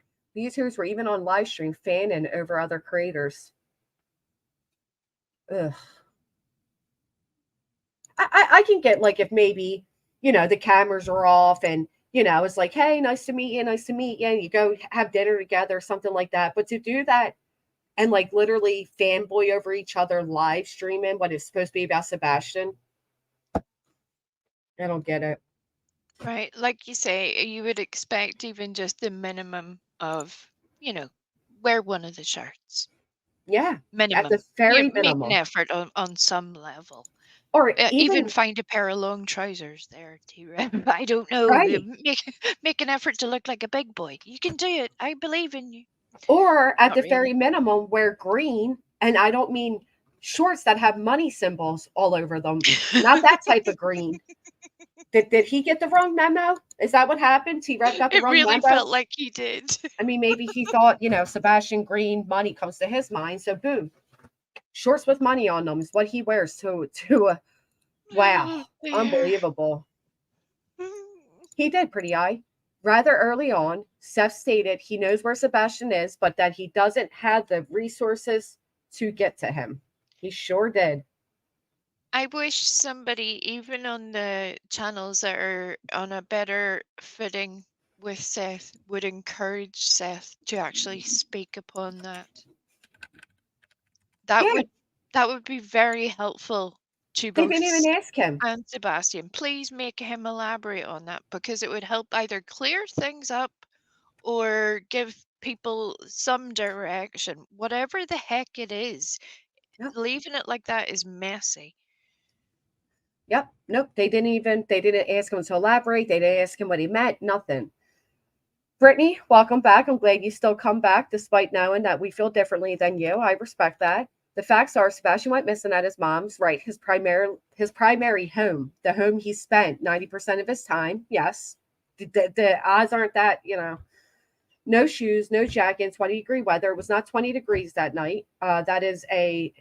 YouTubers were even on live stream fanning over other creators. Ugh. I can get like if maybe, the cameras are off and, it's like, hey, nice to meet you, nice to meet you. And you go have dinner together, something like that. But to do that and like literally fanboy over each other live streaming what is supposed to be about Sebastian, I don't get it. Right. Like you say, you would expect even just the minimum of, wear one of the shirts. Yeah, at the Minimum. very Make an minimum. effort on some level. Or Even even, find a pair of long trousers there, T-Rev. I don't know. right. Make an effort to look like a big boy. You can do it. I believe in you. Or at Not the really. very minimum, wear green. And I don't mean shorts that have money symbols all over them. Not that type of green. Did he get the wrong memo? Is that what happened? T Rev got the It wrong really memo? felt like he did. I mean, maybe he thought, Sebastian Green money comes to his mind. So boom, shorts with money on them is what he wears wow, Oh, dear. unbelievable. He did pretty eye. Rather early on, Seth stated he knows where Sebastian is, but that he doesn't have the resources to get to him. He sure did. I wish somebody, even on the channels that are on a better footing with Seth, would encourage Seth to actually speak upon that. That Yeah, would that would be very helpful to they both didn't even Seth ask him. and Sebastian. Please make him elaborate on that, because it would help either clear things up or give people some direction. Whatever the heck it is, Yep. leaving it like that is messy. Yep. Nope. They didn't ask him to elaborate. They didn't ask him what he meant. Nothing. Brittany, welcome back. I'm glad you still come back despite knowing that we feel differently than you. I respect that. The facts are Sebastian went missing at his mom's, right? His primary home, the home he spent 90% of his time. Yes. The odds aren't that, no shoes, no jacket, 20-degree weather. It was not 20 degrees that night. That is a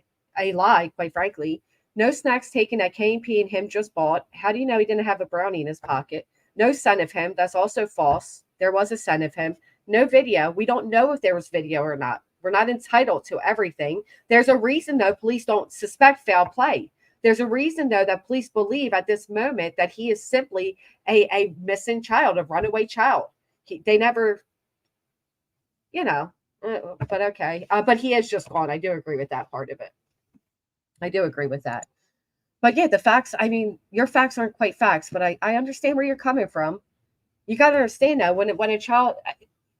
lie, quite frankly. No snacks taken at K&P and him just bought. How do you know he didn't have a brownie in his pocket? No scent of him. That's also false. There was a scent of him. No video. We don't know if there was video or not. We're not entitled to everything. There's a reason, though, police don't suspect foul play. There's a reason, though, that police believe at this moment that he is simply a missing child, a runaway child. They never, but okay. But he is just gone. I do agree with that part of it. I do agree with that. But yeah, the facts, your facts aren't quite facts, but I understand where you're coming from. You got to understand, though, when a child,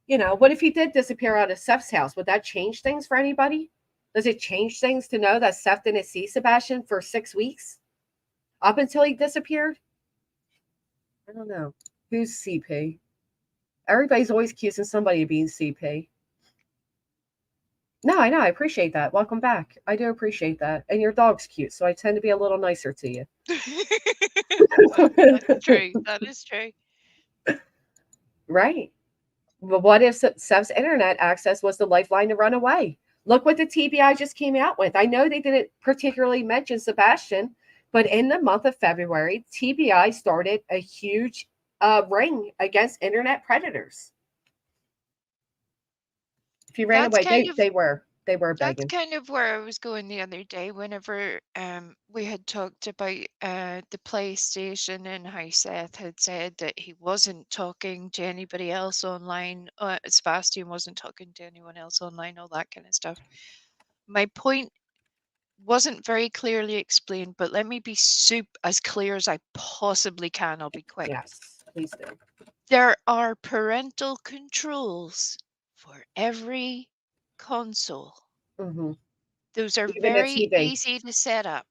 what if he did disappear out of Seth's house? Would that change things for anybody? Does it change things to know that Seth didn't see Sebastian for 6 weeks up until he disappeared? I don't know. Who's CP? Everybody's always accusing somebody of being CP. No, I know. I appreciate that. Welcome back. I do appreciate that. And your dog's cute, so I tend to be a little nicer to you. That's true. That is true. Right. But what if Seth's internet access was the lifeline to run away? Look what the TBI just came out with. I know they didn't particularly mention Sebastian, but in the month of February, TBI started a huge ring against internet predators. If you ran away, they were begging. That's kind of where I was going the other day whenever we had talked about the PlayStation and how Seth had said that he wasn't talking to anybody else online. Sebastian wasn't talking to anyone else online, all that kind of stuff. My point wasn't very clearly explained, but let me be as clear as I possibly can. I'll be quick. Yes, please do. There are parental controls for every console. Mm-hmm. Those are Even very the TV. easy to set up.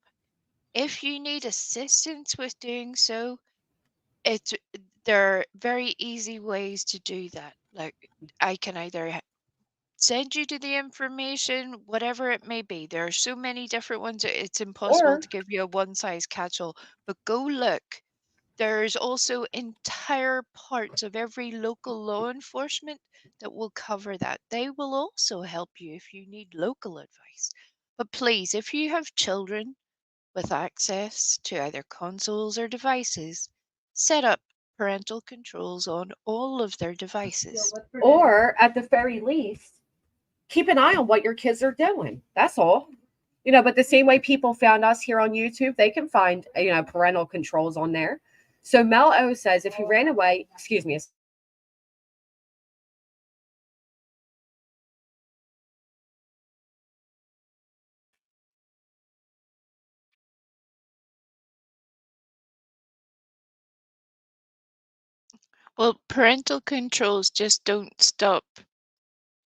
If you need assistance with doing so, there are very easy ways to do that. Like I can either send you to the information, whatever it may be. There are so many different ones. It's impossible to give you a one-size-catch-all. But go look. There's also entire parts of every local law enforcement that will cover that. They will also help you if you need local advice. But please, if you have children with access to either consoles or devices, set up parental controls on all of their devices. Or at the very least, keep an eye on what your kids are doing. That's all. But the same way people found us here on YouTube, they can find, parental controls on there. So Mel O says, if he ran away, excuse me. Well, parental controls just don't stop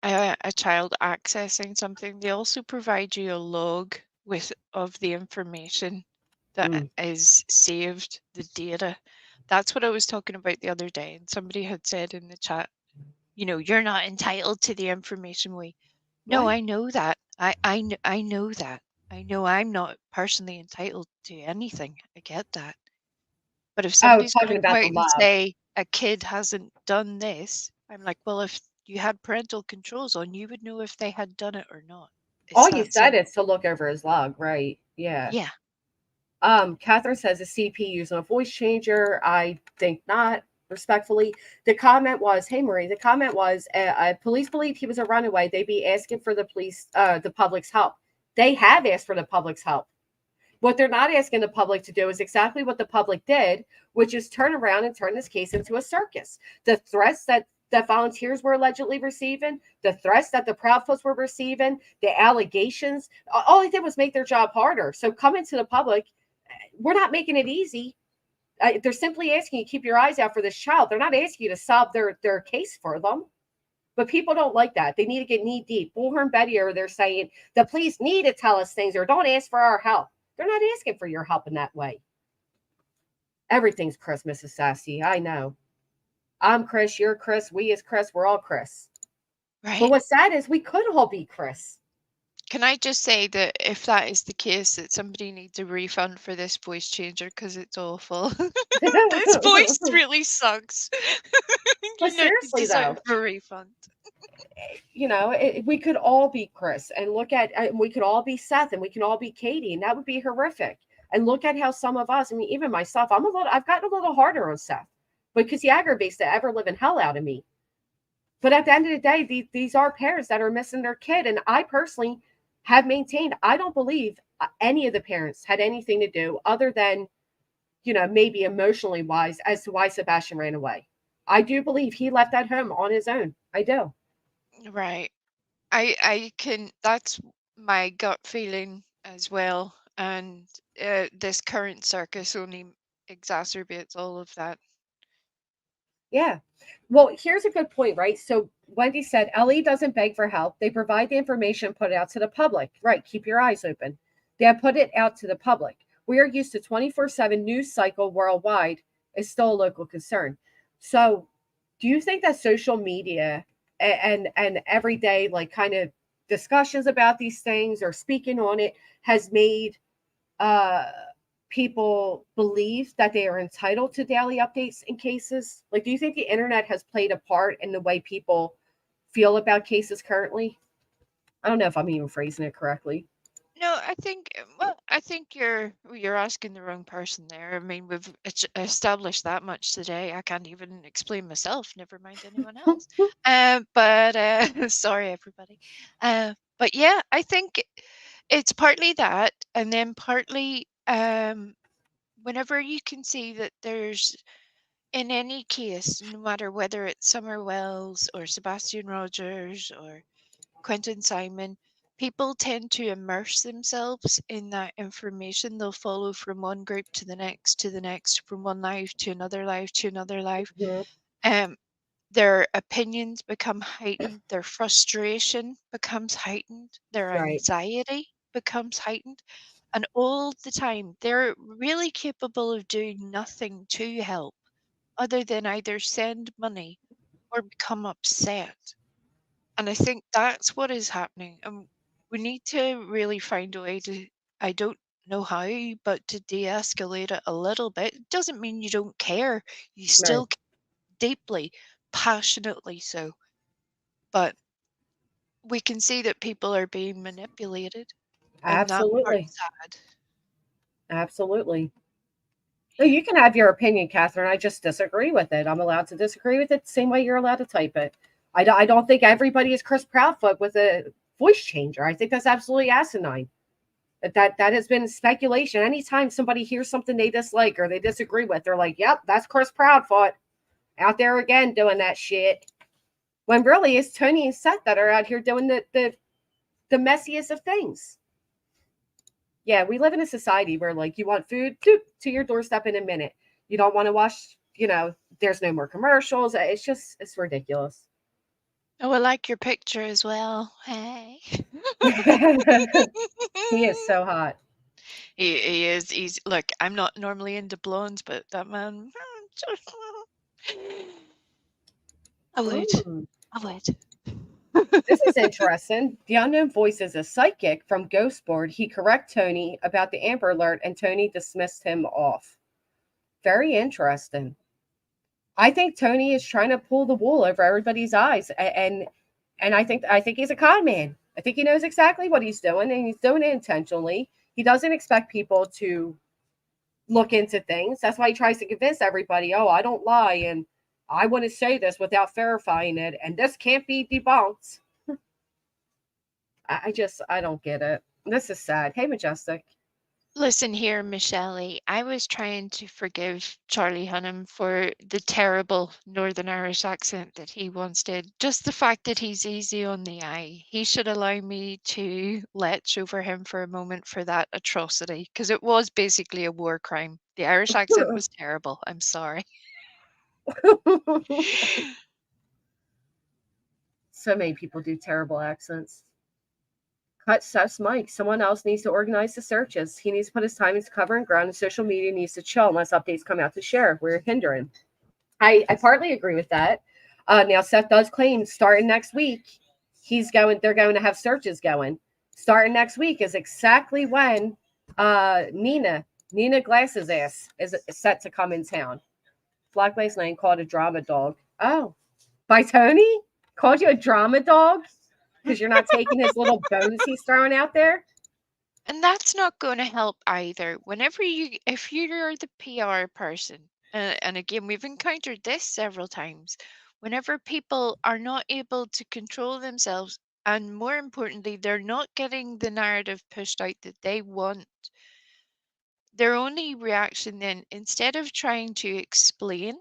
a child accessing something. They also provide you a log of the information that is saved, the data. That's what I was talking about the other day. And somebody had said in the chat, you're not entitled to the information No, Right. I know that. I know that. I know I'm not personally entitled to anything. I get that. But if somebody's going to come out and say a kid hasn't done this, I'm like, well, if you had parental controls on, you would know if they had done it or not. All you said is to look over his log, right? Yeah. Yeah. Catherine says a CP using a voice changer. I think not, respectfully. The comment was, hey Marie, police believed he was a runaway. They'd be asking for the public's help. They have asked for the public's help. What they're not asking the public to do is exactly what the public did, which is turn around and turn this case into a circus. The threats that volunteers were allegedly receiving, the threats that the Proudfoots were receiving, the allegations, all they did was make their job harder. So coming to the public, we're not making it easy. They're simply asking you to keep your eyes out for this child. They're not asking you to solve their case for them. But people don't like that. They need to get knee deep. Bullhorn Betty, or they're saying the police need to tell us things or don't ask for our help. They're not asking for your help in that way. Everything's Christmas is sassy. I know. I'm Chris, you're Chris, we is Chris, we're all Chris. Right. But what's sad is we could all be Chris. Can I just say that if that is the case, that somebody needs a refund for this voice changer because it's awful. This voice really sucks. But You seriously, deserve though, a refund. We could all be Chris, and we could all be Seth, and we can all be Katie, and that would be horrific. And look at how some of us, I mean, even myself, I've gotten a little harder on Seth because he aggravates the ever living hell out of me. But at the end of the day, these are parents that are missing their kid. And I personally have maintained, I don't believe any of the parents had anything to do other than, maybe emotionally wise as to why Sebastian ran away. I do believe he left that home on his own. I do. Right. I can, that's my gut feeling as well. And this current circus only exacerbates all of that. Yeah. Well, here's a good point, right? So Wendy said, Ellie doesn't beg for help. They provide the information, put it out to the public. Right. Keep your eyes open. They have put it out to the public. We are used to 24/7 news cycle worldwide is still a local concern. So do you think that social media and everyday like kind of discussions about these things or speaking on it has made people believe that they are entitled to daily updates in cases? Like, do you think the internet has played a part in the way people feel about cases currently? I don't know if I'm even phrasing it correctly. No, I think you're asking the wrong person there. I mean, we've established that much today. I can't even explain myself, never mind anyone else. But sorry, everybody. But yeah, I think it's partly that, and then partly whenever you can see that there's, in any case, no matter whether it's Summer Wells or Sebastian Rogers or Quentin Simon, people tend to immerse themselves in that information. They'll follow from one group to the next, from one life to another life to another life. Mhm. Their opinions become heightened, their frustration becomes heightened, their Right. anxiety becomes heightened. And all the time, they're really capable of doing nothing to help other than either send money or become upset. And I think that's what is happening. And we need to really find a way to, I don't know how, but to de escalate it a little bit. It doesn't mean you don't care. You Right. still care deeply, passionately so. But we can see that people are being manipulated. And that Absolutely. part's sad. Absolutely. No, you can have your opinion, Catherine. I just disagree with it. I'm allowed to disagree with it the same way you're allowed to type it. I don't think everybody is Chris Proudfoot with a voice changer. I think that's absolutely asinine. That has been speculation. Anytime somebody hears something they dislike or they disagree with, they're like, yep, that's Chris Proudfoot out there again doing that shit. When really it's Tony and Seth that are out here doing the messiest of things. Yeah, we live in a society where like you want food to your doorstep in a minute. You don't want to wash, there's no more commercials. It's ridiculous. Oh, I like your picture as well. Hey. He is so hot. He is. Look, I'm not normally into blondes, but that man. I would. Mm. I would. This is interesting. The unknown voice is a psychic from Ghostboard. He correct Tony about the Amber Alert, and Tony dismissed him off. Very interesting. I think Tony is trying to pull the wool over everybody's eyes, and I think he's a con man. I think he knows exactly what he's doing, and he's doing it intentionally. He doesn't expect people to look into things. That's why he tries to convince everybody, oh, I don't lie, and I want to say this without verifying it, and this can't be debunked. I don't get it. This is sad. Hey, Majestic. Listen here, Michelle. I was trying to forgive Charlie Hunnam for the terrible Northern Irish accent that he once did. Just the fact that he's easy on the eye. He should allow me to lech over him for a moment for that atrocity, because it was basically a war crime. The Irish accent was terrible. I'm sorry. So many people do terrible accents. Cut Seth's mic. Someone else needs to organize the searches. He needs to put his time into covering ground, and social media needs to chill unless updates come out to share. We're hindering. I partly agree with that. Now Seth does claim starting next week, they're going to have searches going. Starting next week is exactly when Nina Glass's ass is set to come in town. Black Lace Lane called a drama dog. Oh, by Tony? Called you a drama dog? Because you're not taking his little bones he's throwing out there? And that's not going to help either. If you're the PR person, and again, we've encountered this several times, whenever people are not able to control themselves, and more importantly, they're not getting the narrative pushed out that they want, their only reaction then, instead of trying to explain,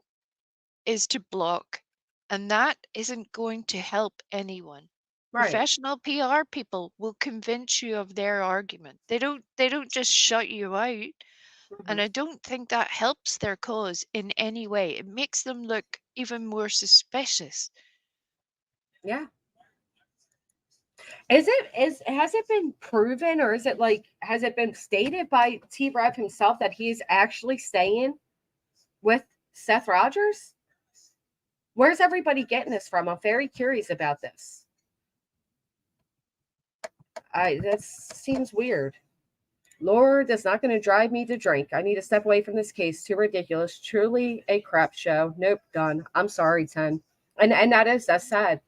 is to block. And that isn't going to help anyone. Right. Professional PR people will convince you of their argument. They don't just shut you out. And I don't think that helps their cause in any way. It makes them look even more suspicious. Yeah. Has it been proven, or has it been stated by T-Rev himself that he's actually staying with Seth Rogers? Where's everybody getting this from? I'm very curious about this. That seems weird. Lord, that's not going to drive me to drink. I need to step away from this case. Too ridiculous. Truly a crap show. Nope, done. I'm sorry, 10. And that's sad.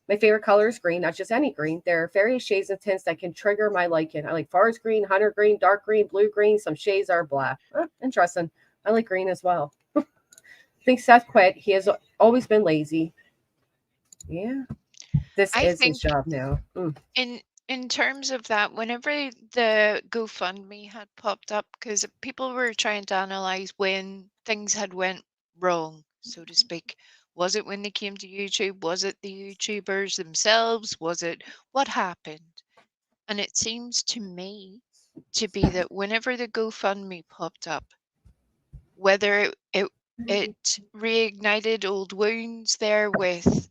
My favorite color is green, not just any green. There are various shades of tints that can trigger my liking. I like forest green, hunter green, dark green, blue green. Some shades are black. Interesting. I like green as well. I think Seth quit. He has always been lazy. Yeah. This I is think his job now. in terms of that, whenever the GoFundMe had popped up, because people were trying to analyze when things had went wrong, so to speak. Was it when they came to YouTube? Was it the YouTubers themselves? Was it what happened? And it seems to me to be that whenever the GoFundMe popped up, whether it reignited old wounds there with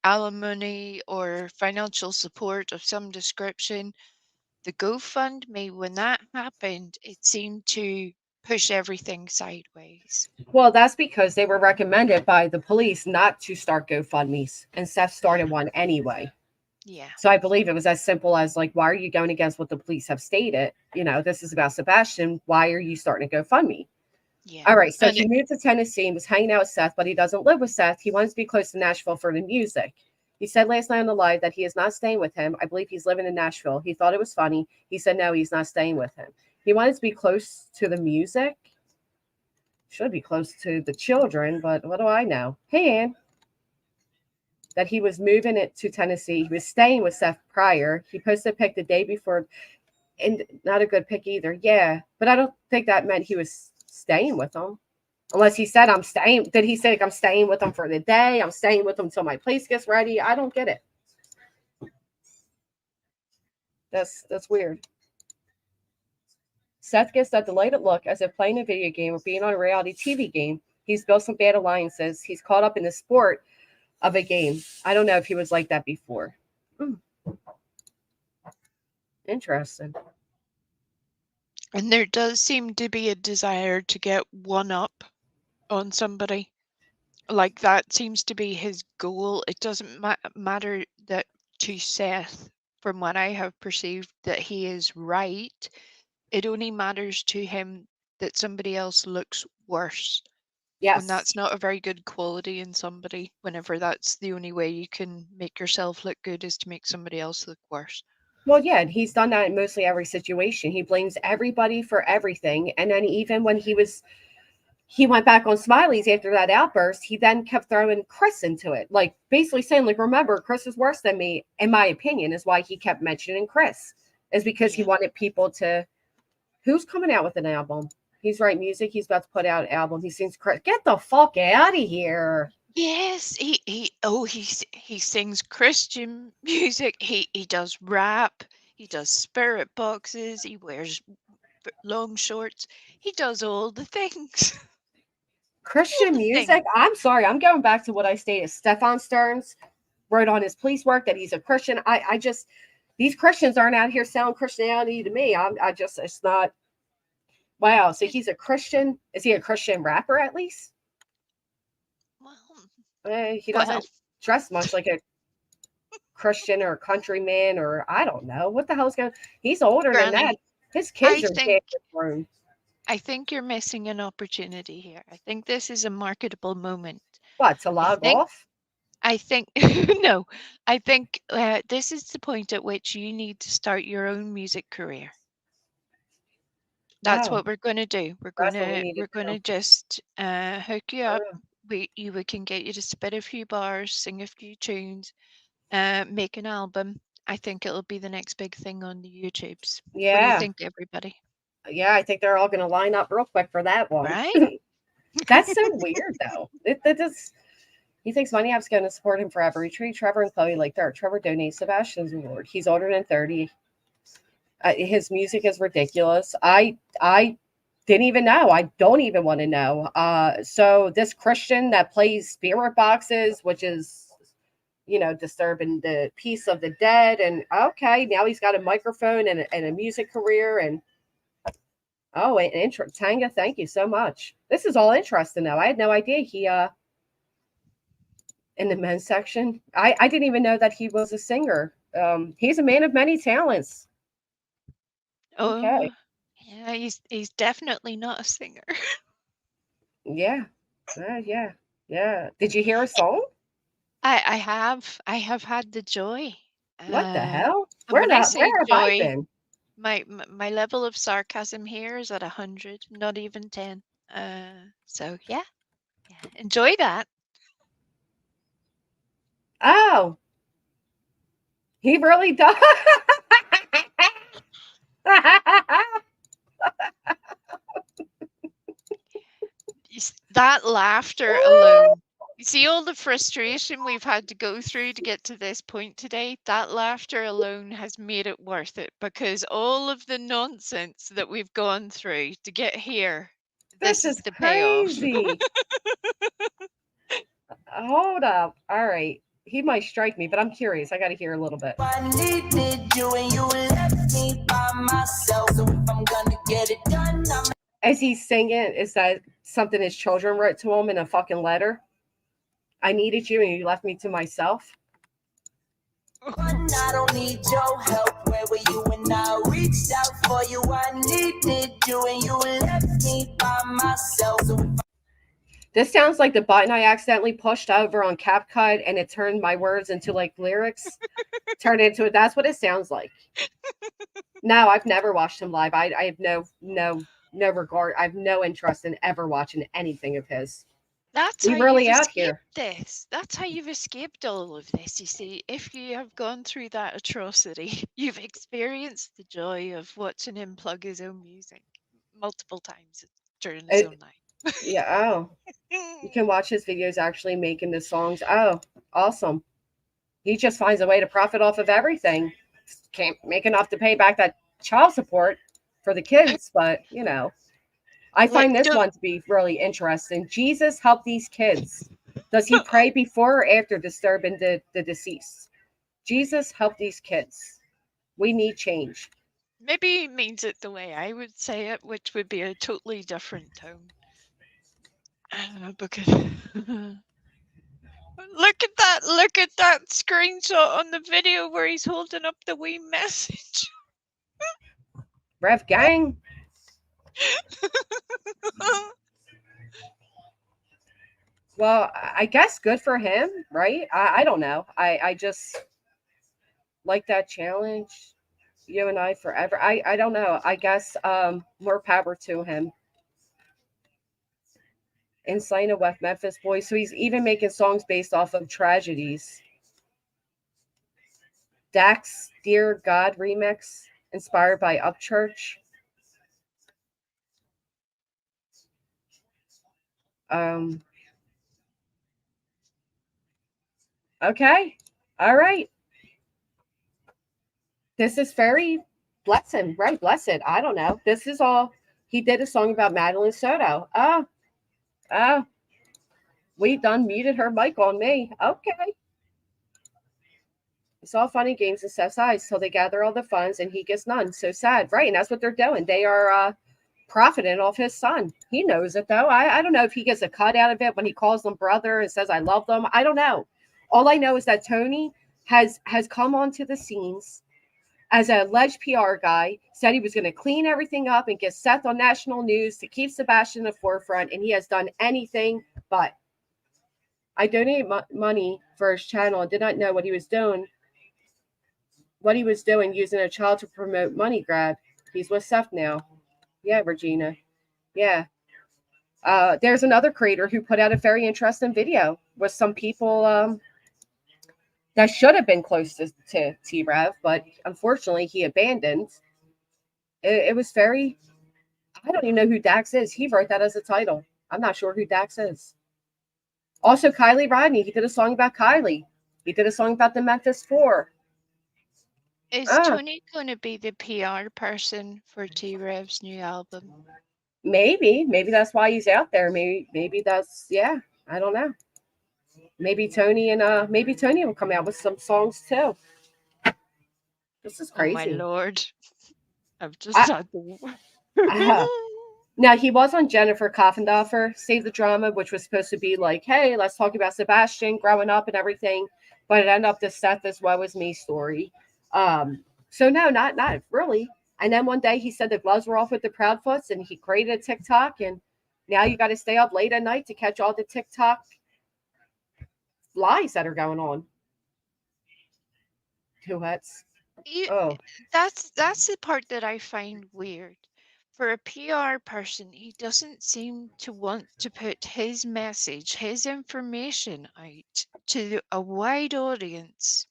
alimony or financial support of some description, the GoFundMe, when that happened, it seemed to push everything sideways. Well, that's because they were recommended by the police not to start GoFundMes, and Seth started one anyway. Yeah. So I believe it was as simple as why are you going against what the police have stated? This is about Sebastian. Why are you starting a GoFundMe? Yeah. All right. So And he moved to Tennessee and was hanging out with Seth, but he doesn't live with Seth. He wants to be close to Nashville for the music. He said last night on the live that he is not staying with him. I believe he's living in Nashville. He thought it was funny. He said, no, he's not staying with him. He wanted to be close to the music. Should be close to the children, but what do I know? Hey, Ann. That he was moving it to Tennessee. He was staying with Seth prior. He posted a pic the day before, and not a good pic either. Yeah, but I don't think that meant he was staying with them. Unless he said, I'm staying. Did he say, I'm staying with them for the day? I'm staying with them until my place gets ready? I don't get it. That's weird. Seth gets that delighted look as if playing a video game or being on a reality TV game. He's built some bad alliances. He's caught up in the sport of a game. I don't know if he was like that before. Interesting. And there does seem to be a desire to get one up on somebody. Like that seems to be his goal. It doesn't matter that to Seth, from what I have perceived, that he is right. It only matters to him that somebody else looks worse. Yes. And that's not a very good quality in somebody whenever that's the only way you can make yourself look good is to make somebody else look worse. Well, yeah, and he's done that in mostly every situation. He blames everybody for everything. And then even when he went back on Smiley's after that outburst, he then kept throwing Chris into it. Basically saying, remember, Chris is worse than me, in my opinion, is why he kept mentioning Chris. Is because he wanted people to, who's coming out with an album? He's writing music. He's about to put out an album. He sings Chris. Get the fuck out of here. Yes, he sings Christian music. He does rap. He does spirit boxes. He wears long shorts. He does all the things. Christian music. I'm sorry. I'm going back to what I stated. Stefan Stearns wrote on his police work that he's a Christian. I just, these Christians aren't out here selling Christianity to me. It's not. Wow. So he's a Christian. Is he a Christian rapper at least? He Well, doesn't dress much like a Christian or a countryman, or I don't know what the hell's going. He's older than that. Granny, His I kids are think damn grown. I think you're missing an opportunity here. I think this is a marketable moment. What, to I log think off? I think no. I think this is the point at which you need to start your own music career. That's No, what we're going to do. that's what we need to We're going do. to just we can get you to spit a few bars, sing a few tunes, make an album. I think it'll be the next big thing on the YouTubes. What do you Yeah, think, everybody? yeah. I think they're all going to line up real quick for that one. Right? That's so weird, though. That just he thinks Money App's going to support him forever. He treated Trevor and Chloe like dirt. Trevor donates Sebastian's award. He's older than 30. His music is ridiculous. I didn't even know. I don't even want to know. So this Christian that plays spirit boxes, which is, disturbing the peace of the dead, and okay, now he's got a microphone and a music career, and Tanga, thank you so much. This is all interesting, though. I had no idea he in the men's section. I didn't even know that he was a singer. He's a man of many talents. Okay. Oh, yeah, he's definitely not a singer. Yeah. Yeah. Did you hear a song? I have had the joy. What the hell? And when I Where say have I joy, been? my level of sarcasm here is at 100, not even 10. So yeah, enjoy that. Oh, he really does. That laughter alone. You see all the frustration we've had to go through to get to this point today? That laughter alone has made it worth it, because all of the nonsense that we've gone through to get here, this is the payoff. Crazy. Hold up. All right. He might strike me, but I'm curious. I got to hear a little bit. I needed you and you left me by myself. So if I'm gonna get it done, As he's singing, is that something his children wrote to him in a fucking letter? I needed you and you left me to myself. I don't need your help. Where were you when I reached out for you? I needed you and you left me by myself. So this sounds like the button I accidentally pushed over on CapCut, and it turned my words into like lyrics. Turned into it. That's what it sounds like. No, I've never watched him live. I have no regard. I have no interest in ever watching anything of his. That's He's how really you've out escaped here. this. That's how you've escaped all of this. You see, if you have gone through that atrocity, you've experienced the joy of watching him plug his own music multiple times during his own night. Yeah. Oh, you can watch his videos actually making the songs. Oh, awesome. He just finds a way to profit off of everything. Can't make enough to pay back that child support for the kids, but I find this one to be really interesting. Jesus help these kids. Does he pray before or after disturbing the deceased? Jesus help these kids. We need change. Maybe he means it the way I would say it, which would be a totally different tone. Because look at that screenshot on the video where he's holding up the wee message. Rev gang. Well, I guess good for him, right? I don't know. I just like that challenge. You and I forever. I don't know. I guess more power to him. Insane of West Memphis boy. So he's even making songs based off of tragedies. Dax Dear God remix inspired by Upchurch. Okay. All right. This is very blessed, right? Blessed. I don't know. This is all. He did a song about Madeline Soto. Oh. We done muted her mic on me. Okay. It's all funny games and Seth's eyes till they gather all the funds and he gets none. So sad. Right. And that's what they're doing. They are profiting off his son. He knows it, though. I don't know if he gets a cut out of it when he calls them brother and says, I love them. I don't know. All I know is that Tony has come onto the scenes as an alleged PR guy, said he was going to clean everything up and get Seth on national news to keep Sebastian in the forefront, and he has done anything but. I donated money for his channel and did not know what he was doing using a child to promote money grab. He's with Seth now. Yeah, Regina. Yeah. There's another creator who put out a very interesting video with some people that should have been close to T-Rev, but unfortunately he abandoned. It was very, I don't even know who Dax is. He wrote that as a title. I'm not sure who Dax is. Also, Kylie Rodney. He did a song about Kylie. He did a song about the Mathis 4. Is Tony going to be the PR person for T-Rev's new album? Maybe that's why he's out there. Maybe that's, yeah, I don't know. Maybe Tony will come out with some songs too. This is crazy. Oh my Lord. I've just had the... Now, he was on Jennifer Coffendorfer, Save the Drama, which was supposed to be like, hey, let's talk about Sebastian growing up and everything. But it ended up the Seth as well as me story. So no, not really. And then one day he said the gloves were off with the Proudfoots and he created a TikTok. And now you got to stay up late at night to catch all the TikTok lies that are going on. That's the part that I find weird. For a PR person, he doesn't seem to want to put his message, his information out to a wide audience.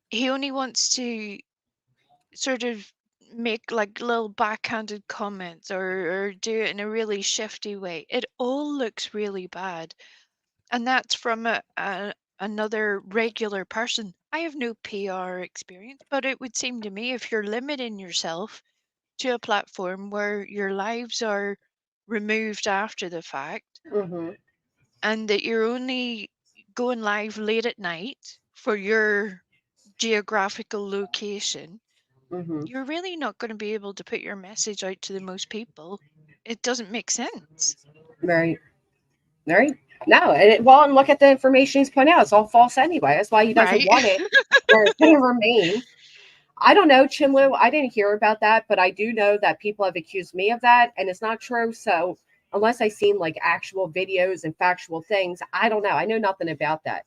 He only wants to sort of make like little backhanded comments or do it in a really shifty way. It all looks really bad. And that's from another regular person. I have no PR experience, but it would seem to me if you're limiting yourself to a platform where your lives are removed after the fact, and that you're only going live late at night for your geographical location, you're really not going to be able to put your message out to the most people. It doesn't make sense. Right. No, and look at the information he's putting out. It's all false anyway. That's why he doesn't want it. Where it's going to remain. I don't know, Chinlu. I didn't hear about that, but I do know that people have accused me of that, and it's not true. So unless I've seen like actual videos and factual things, I don't know. I know nothing about that.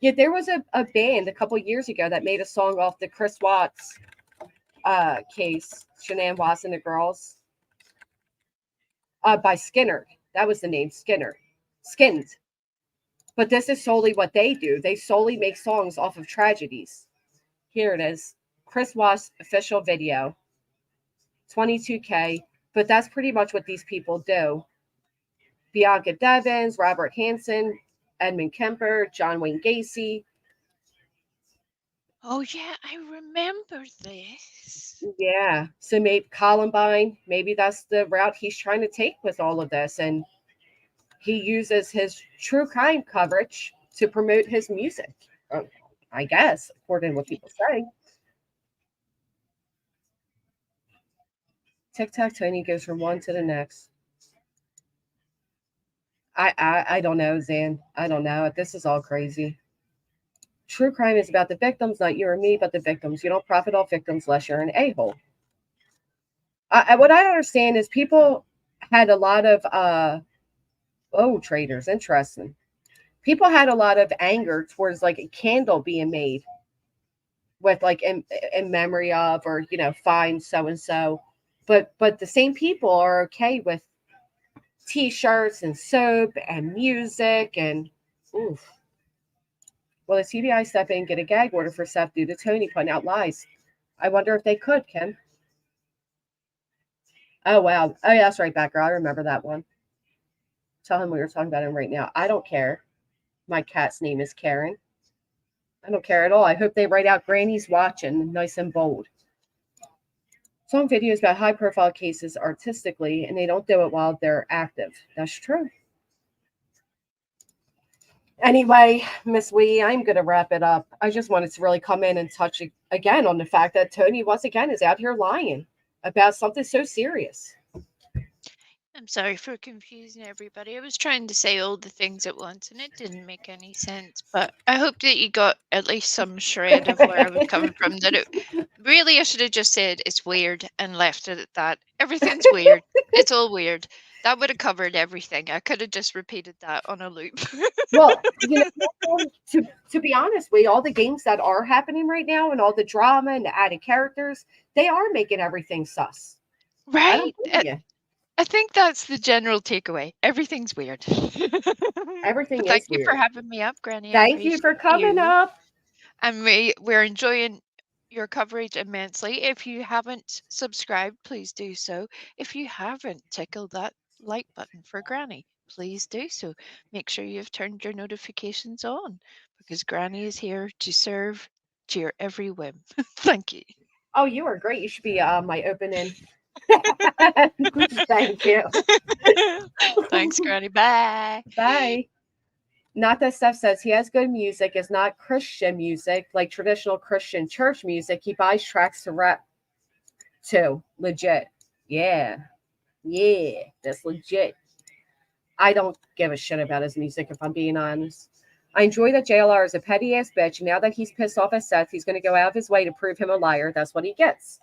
Yet there was a band a couple years ago that made a song off the Chris Watts case, Shanann Watts and the Girls, by Skinner. That was the name, Skinner. Skinned. But this is solely what they do. They solely make songs off of tragedies. Here it is. Chris Watts official video. 22K. But that's pretty much what these people do. Bianca Devins, Robert Hansen, Edmund Kemper, John Wayne Gacy. Oh, yeah, I remember this. Yeah. So maybe Columbine, maybe that's the route he's trying to take with all of this. And he uses his true crime coverage to promote his music. I guess, according to what people say. TikTok Tony goes from one to the next. I don't know, Zan. I don't know. This is all crazy. True crime is about the victims, not you or me, but the victims. You don't profit off victims unless you're an a-hole. What I don't understand is people had a lot of traders. Interesting. People had a lot of anger towards like a candle being made with like in memory of, or find so and so. But the same people are okay with T-shirts and soap and music and oof. Well, the CBI step in and get a gag order for Seth due to Tony putting out lies. I wonder if they could, Kim. Oh, wow. Oh, yeah, that's right, Batgirl. I remember that one. Tell him we were talking about him right now. I don't care. My cat's name is Karen. I don't care at all. I hope they write out Granny's watching, nice and bold. Some videos about high-profile cases artistically, and they don't do it while they're active. That's true. Anyway, Miss Wee, I'm going to wrap it up. I just wanted to really come in and touch again on the fact that Tony, once again, is out here lying about something so serious. I'm sorry for confusing everybody. I was trying to say all the things at once and it didn't make any sense. But I hope that you got at least some shred of where I was coming from. That it really, I should have just said it's weird and left it at that. Everything's weird. It's all weird. That would have covered everything. I could have just repeated that on a loop. Well, to be honest, with all the games that are happening right now and all the drama and the added characters, they are making everything sus. I don't Right? blame you. I think that's the general takeaway. Everything's weird. Everything But thank is you for weird. having me up, Granny. I Thank you for appreciate coming you. up. And we're enjoying your coverage immensely. If you haven't subscribed, please do so. If you haven't tickled that like button for Granny, please do so. Make sure you've turned your notifications on because Granny is here to serve to your every whim. Thank you. Oh, you are great. You should be my opening. Thank you. Thanks, Granny. Bye. Bye. Not that Steph says he has good music. It's not Christian music, like traditional Christian church music. He buys tracks to rap to. Legit. Yeah. Yeah. That's legit. I don't give a shit about his music, if I'm being honest. I enjoy that JLR is a petty ass bitch. Now that he's pissed off at Seth, he's going to go out of his way to prove him a liar. That's what he gets.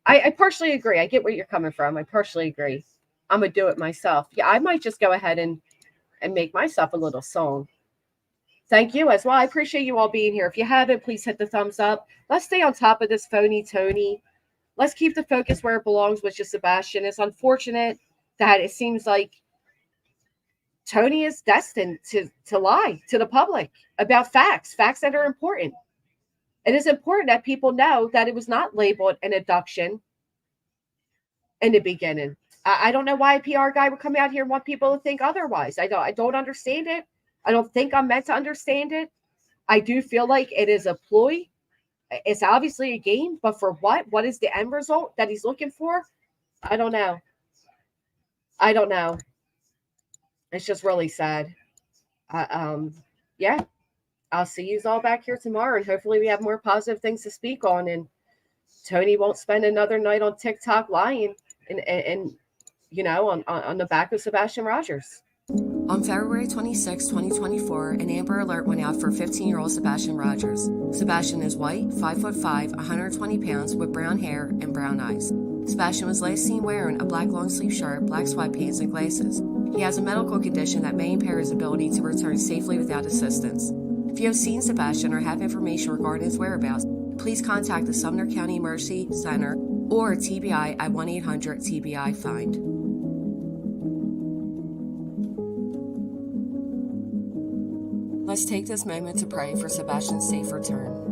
I partially agree. I get where you're coming from. I partially agree. I'm going to do it myself. Yeah, I might just go ahead and make myself a little song. Thank you as well. I appreciate you all being here. If you haven't, please hit the thumbs up. Let's stay on top of this phony Tony. Let's keep the focus where it belongs, which is Sebastian. It's unfortunate that it seems like Tony is destined to lie to the public about facts that are important. It is important that people know that it was not labeled an abduction in the beginning. I don't know why a PR guy would come out here and want people to think otherwise. I don't understand it. I don't think I'm meant to understand it. I do feel like it is a ploy. It's obviously a game, but for what? What is the end result that he's looking for? I don't know. It's just really sad. Yeah. I'll see you all back here tomorrow, and hopefully we have more positive things to speak on, and Tony won't spend another night on TikTok lying and on the back of Sebastian Rogers. On February 26, 2024, an Amber Alert went out for 15-year-old Sebastian Rogers. Sebastian is white, 5'5", 120 pounds, with brown hair and brown eyes. Sebastian was last seen wearing a black long-sleeve shirt, black sweatpants, and glasses. He has a medical condition that may impair his ability to return safely without assistance. If you have seen Sebastian or have information regarding his whereabouts, please contact the Sumner County Emergency Center or TBI at 1-800-TBI-FIND. Let's take this moment to pray for Sebastian's safe return.